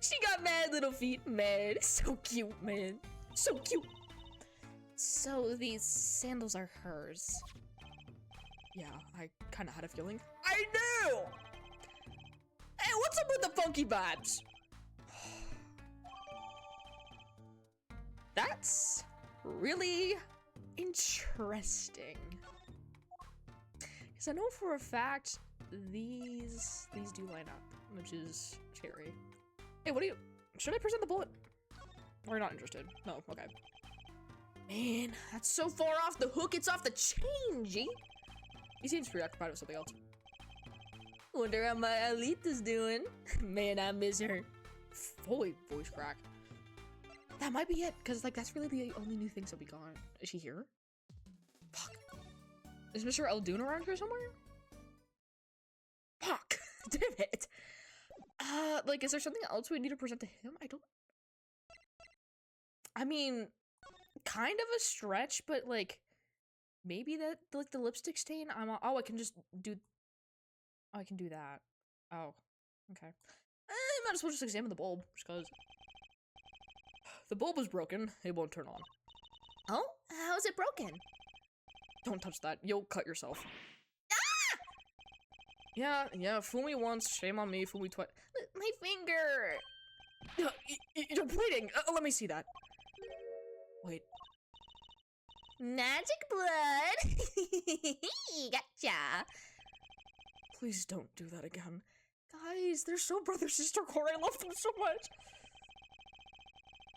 She got mad little feet, man. So cute, man. So cute. So these sandals are hers. Yeah, I kinda had a feeling. I knew! Hey, what's up with the funky vibes? That's really interesting. Because I know for a fact these do line up, which is scary. Hey, what do you... Should I present the bullet? Or you're not interested? No, okay. Man, that's so far off the hook, it's off the chain, G! He seems preoccupied with something else. Wonder how my Alita's doing. Man, I miss her. Holy voice crack. That might be it, because like that's really the only new things that we got. Is she here? Fuck. Is Mr. Eldoon around here somewhere? Fuck. Damn it. Like, is there something else we need to present to him? I mean, kind of a stretch, but like, maybe that, like, the lipstick stain? Oh, I can just do... Oh, I can do that. Oh, okay. Might as well just examine the bulb, just cause. The bulb is broken. It won't turn on. Oh? How's it broken? Don't touch that. You'll cut yourself. Ah! Yeah, fool me once, shame on me, fool me twice. My finger! You're bleeding! Let me see that. Wait. Magic blood! Gotcha! Please don't do that again. Guys, they're so brother-sister core. I love them so much.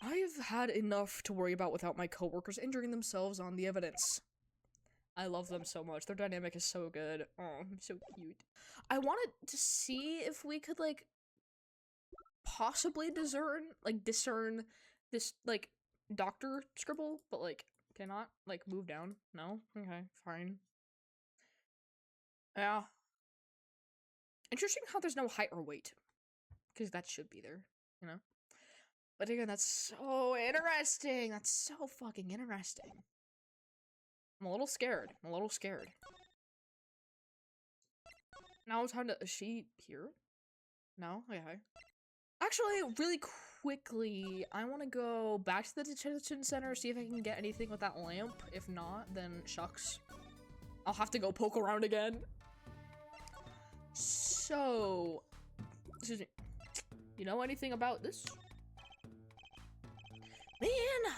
I've had enough to worry about without my coworkers injuring themselves on the evidence. I love them so much. Their dynamic is so good. Oh, so cute. I wanted to see if we could, like, possibly discern this, like, doctor scribble, but, like, cannot, like, move down. No? Okay, fine. Yeah. Interesting how there's no height or weight. Because that should be there, you know? But again, that's so interesting. That's so fucking interesting. I'm a little scared. I'm a little scared. Now it's time to- is she here? No? Okay. Actually, really quickly, I want to go back to the detention center, see if I can get anything with that lamp. If not, then shucks. I'll have to go poke around again. So, excuse me. You know anything about this? Man!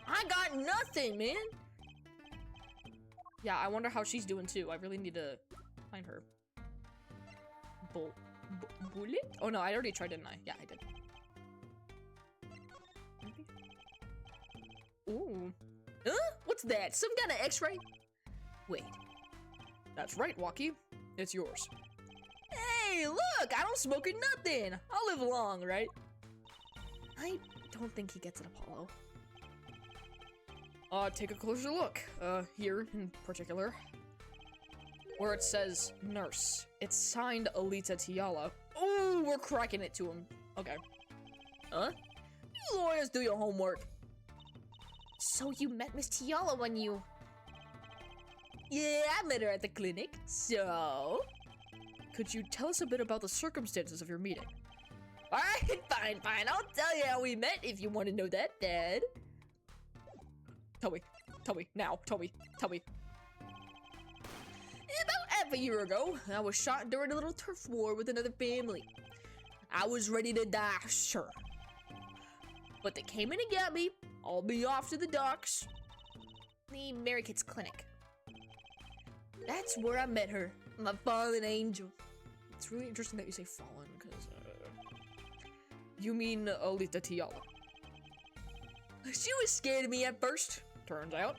I got nothing, man! Yeah, I wonder how she's doing too. I really need to find her. Bullet? Oh no, I already tried, didn't I? Yeah, I did. Maybe? Ooh. Huh? What's that? Some kind of x-ray? Wait. That's right, Walkie. It's yours. Hey, look! I don't smoke or nothing! I'll live long, right? I don't think he gets it, Apollo. Take a closer look. Here in particular. Where it says nurse. It's signed Alita Tiala. Ooh, we're cracking it to him. Okay. Huh? You lawyers do your homework. So you met Miss Tiala when you... Yeah, I met her at the clinic. So? Could you tell us a bit about the circumstances of your meeting? Alright, fine. I'll tell you how we met if you want to know that, Dad. Tell me, now, tell me. About half a year ago, I was shot during a little turf war with another family. I was ready to die, sure. But they came in and got me. I'll be off to the docks. The Mary Kids Clinic. That's where I met her, my fallen angel. It's really interesting that you say fallen, because, you mean Alita Tiala. She was scared of me at first, turns out.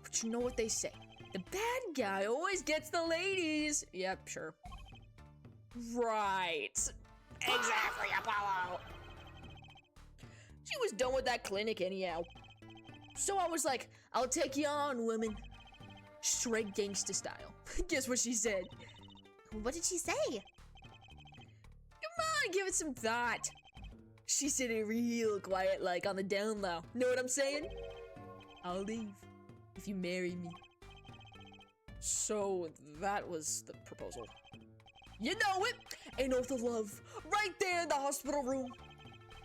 But you know what they say. The bad guy always gets the ladies. Yep, sure. Right. Exactly, Apollo. She was done with that clinic anyhow. So I was like, I'll take you on, woman. Straight gangsta style. Guess what she said? What did she say? Come on, give it some thought. She said it real quiet, like on the down low. Know what I'm saying? I'll leave if you marry me. So that was the proposal. You know it! An oath of love, right there in the hospital room.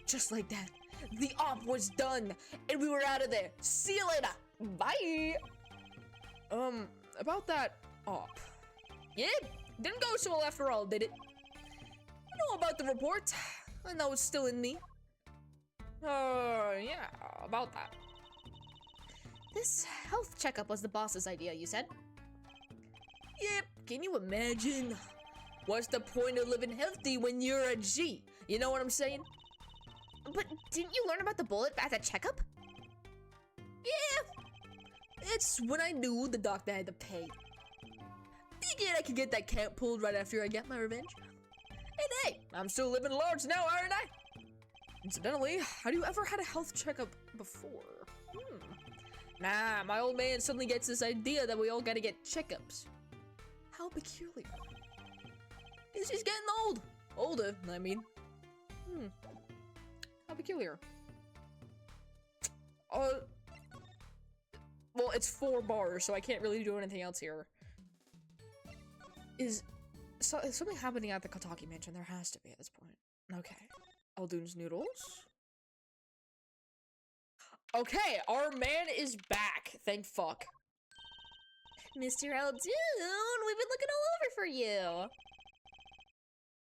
Just like that, the op was done, and we were out of there. See you later. Bye. About that op. Yeah, didn't go so well after all, did it? You know about the report. I know it's still in me. Yeah, about that. This health checkup was the boss's idea, you said? Yep, can you imagine? What's the point of living healthy when you're a G? You know what I'm saying? But didn't you learn about the bullet at the checkup? Yeah, it's when I knew the doctor had to pay. Figured I could get that camp pulled right after I got my revenge. And hey, I'm still living large now, aren't I? Incidentally, have you ever had a health checkup before? Nah, my old man suddenly gets this idea that we all gotta get checkups. How peculiar. He's just getting old. Older, I mean. How peculiar. Well, it's 4 bars, so I can't really do anything else here. Is something happening at the Kotaki mansion? There has to be at this point. Okay. Aldun's noodles. Okay, our man is back. Thank fuck. Mr. Aldun, we've been looking all over for you.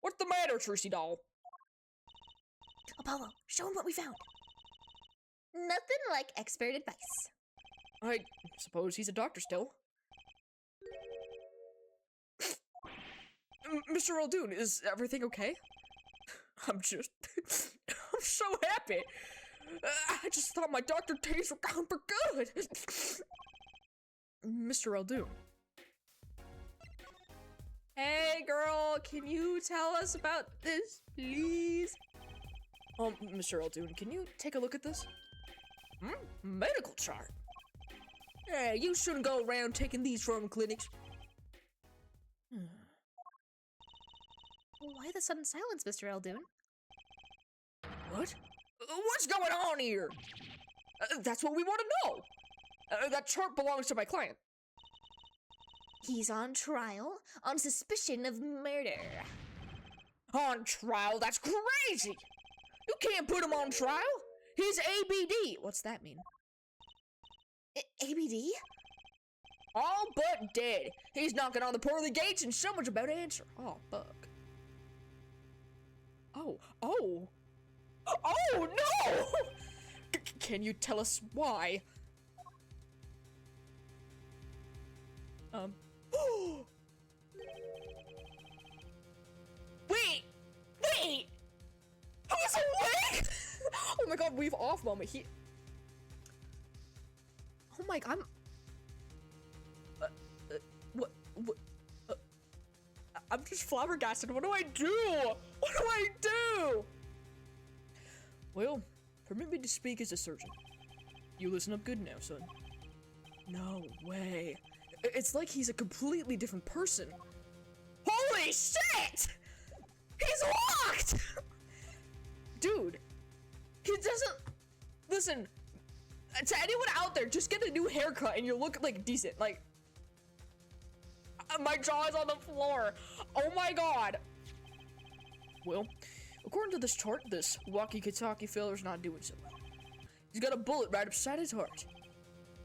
What's the matter, Trucy doll? Apollo, show him what we found. Nothing like expert advice. I suppose he's a doctor still. Mr. Aldun, is everything okay? I'm so happy. I just thought my Dr. T's were gone for good. Mr. Eldoon. Hey, girl, can you tell us about this, please? Mr. Eldoon, can you take a look at this? Medical chart. Hey, you shouldn't go around taking these from clinics. Why the sudden silence, Mr. Eldoon? What? What's going on here? That's what we want to know. That chart belongs to my client. He's on trial on suspicion of murder. On trial? That's crazy! You can't put him on trial! He's ABD! What's that mean? ABD? All but dead. He's knocking on the pearly gates and someone's about to answer. Oh, fuck. Oh no! Can you tell us why? Wait! Who's awake? Oh my god, we've off moment. Oh my god, I'm just flabbergasted. What do I do? What do I do? Well, permit me to speak as a surgeon. You listen up good now, son. No way. It's like he's a completely different person. Holy shit! He's locked! Dude, he doesn't... Listen, to anyone out there, just get a new haircut and you'll look, like, decent. Like, my jaw is on the floor. Oh my god. Well, according to this chart, this walkie-talkie feller's not doing so well. He's got a bullet right beside his heart.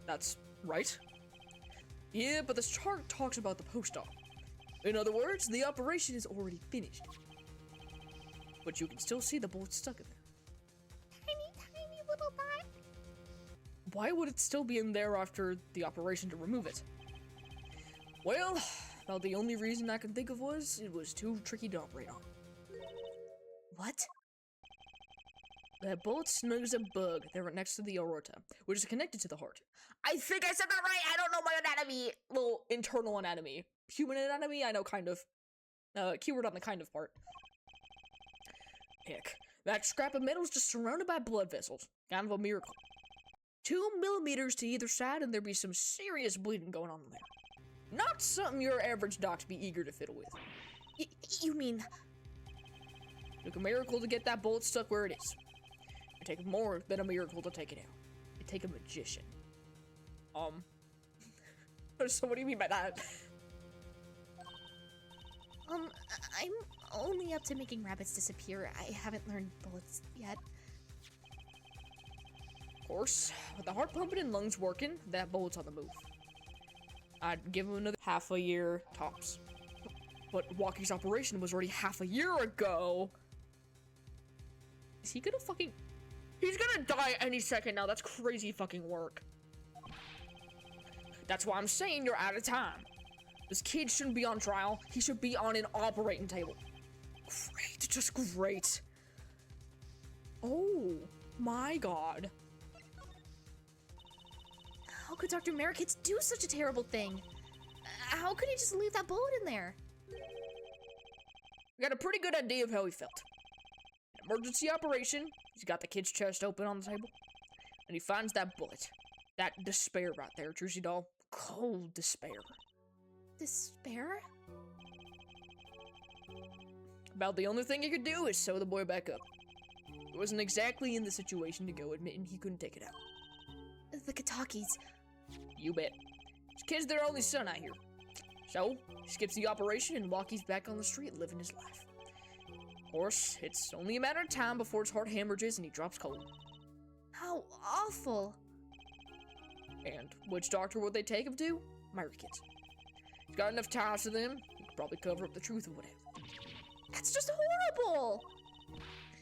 That's right. Yeah, but this chart talks about the post-op. In other words, the operation is already finished. But you can still see the bullet stuck in there. Tiny little dot. Why would it still be in there after the operation to remove it? Well, about the only reason I can think of was it was too tricky to operate on. What? That bullet snags a bug there right next to the aorta, which is connected to the heart. I think I said that right! I don't know my anatomy! Well, internal anatomy. Human anatomy, I know kind of. Keyword on the kind of part. Heck, that scrap of metal is just surrounded by blood vessels. Kind of a miracle. 2 millimeters to either side and there'd be some serious bleeding going on there. Not something your average doc'd be eager to fiddle with. You mean... Took a miracle to get that bullet stuck where it is. It'd take more than a miracle to take it out. It'd take a magician. So what do you mean by that? I'm only up to making rabbits disappear. I haven't learned bullets yet. Of course, with the heart pumping and lungs working, that bullet's on the move. I'd give him another half a year tops. But Walkie's operation was already half a year ago. Is he gonna fucking... He's gonna die any second now. That's crazy fucking work. That's why I'm saying you're out of time. This kid shouldn't be on trial. He should be on an operating table. Great, just great. Oh my god. How could Dr. Merrickitts do such a terrible thing? How could he just leave that bullet in there? I got a pretty good idea of how he felt. Emergency operation. He's got the kid's chest open on the table. And he finds that bullet. That despair right there, Juicy Doll. Cold despair. Despair? About the only thing he could do is sew the boy back up. He wasn't exactly in the situation to go admitting he couldn't take it out. The Katakis. You bet. His kid's their only son, I hear. So, he skips the operation and Walkie's back on the street living his life. Of course, it's only a matter of time before his heart hemorrhages and he drops cold. How awful. And which doctor would they take him to? Merrickitts. He's got enough ties to them, he could probably cover up the truth of what happened. That's just horrible!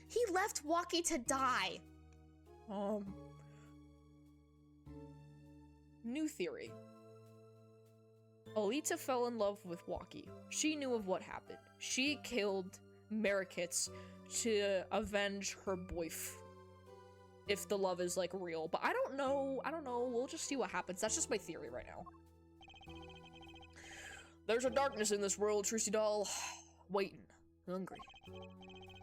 He left Walkie to die. New theory. Alita fell in love with Walkie. She knew of what happened. She killed Marikits to avenge her boyf. If the love is like real, but I don't know, we'll just see what happens. That's just my theory right now. There's a darkness in this world, Trusty Doll. Waiting, hungry.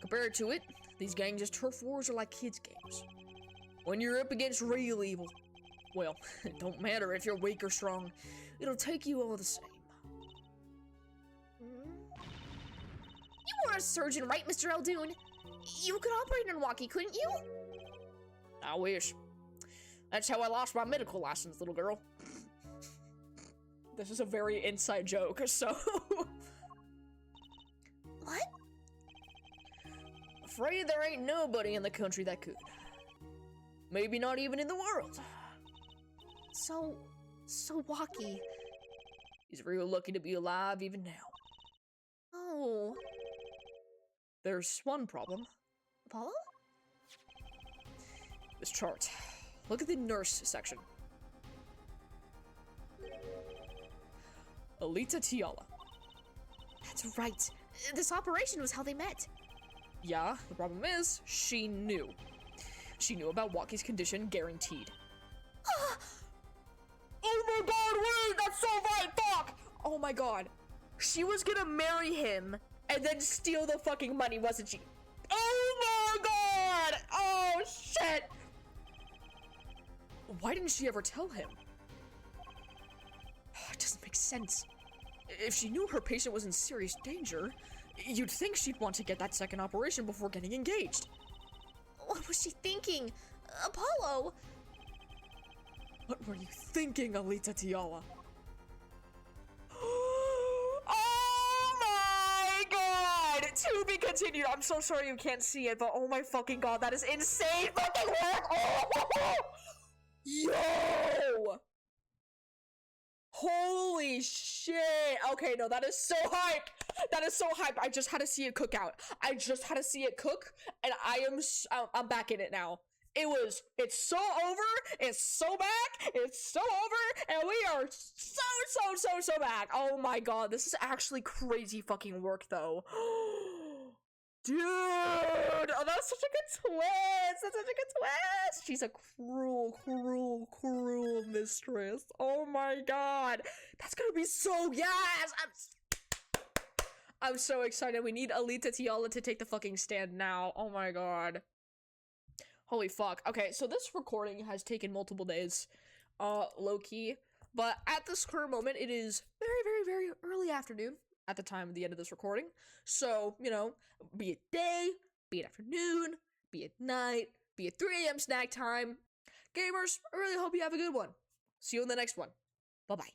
Compared to it, these gangs as turf wars are like kids' games. When you're up against real evil, well, it don't matter if you're weak or strong. It'll take you all the same. You were a surgeon, right, Mr. Eldoon? You could operate on Walkie, couldn't you? I wish. That's how I lost my medical license, little girl. This is a very inside joke, so... What? Afraid there ain't nobody in the country that could. Maybe not even in the world. So Walkie. He's real lucky to be alive even now. Oh. There's one problem. Apollo? This chart. Look at the nurse section. Alita Tiala. That's right. This operation was how they met. Yeah, the problem is, she knew. She knew about Walkie's condition, guaranteed. Oh my god, wait, that's so right, fuck! Oh my god. She was gonna marry him and then steal the fucking money, wasn't she? Oh my god! Oh shit! Why didn't she ever tell him? It doesn't make sense. If she knew her patient was in serious danger, you'd think she'd want to get that second operation before getting engaged. What was she thinking? Apollo! What were you thinking, Alita Tiala? Oh my god! To be continued. I'm so sorry you can't see it, but oh my fucking god, that is insane fucking work! Oh! Yo! Holy shit! Okay, no, that is so hype! That is so hype! I just had to see it cook out. I just had to see it cook, and I'm back in it now. It's so over, it's so back, it's so over, and we are so back. Oh my god, this is actually crazy fucking work, though. Dude! Oh, that's such a good twist! That's such a good twist! She's a cruel mistress. Oh my god! That's gonna be so, yes! I'm so excited. We need Alita Tiala to take the fucking stand now. Oh my god. Holy fuck. Okay, so this recording has taken multiple days, low-key, but at this current moment, it is very early afternoon at the time of the end of this recording. So, you know, be it day, be it afternoon, be it night, be it 3 a.m. snack time. Gamers, I really hope you have a good one. See you in the next one. Bye-bye.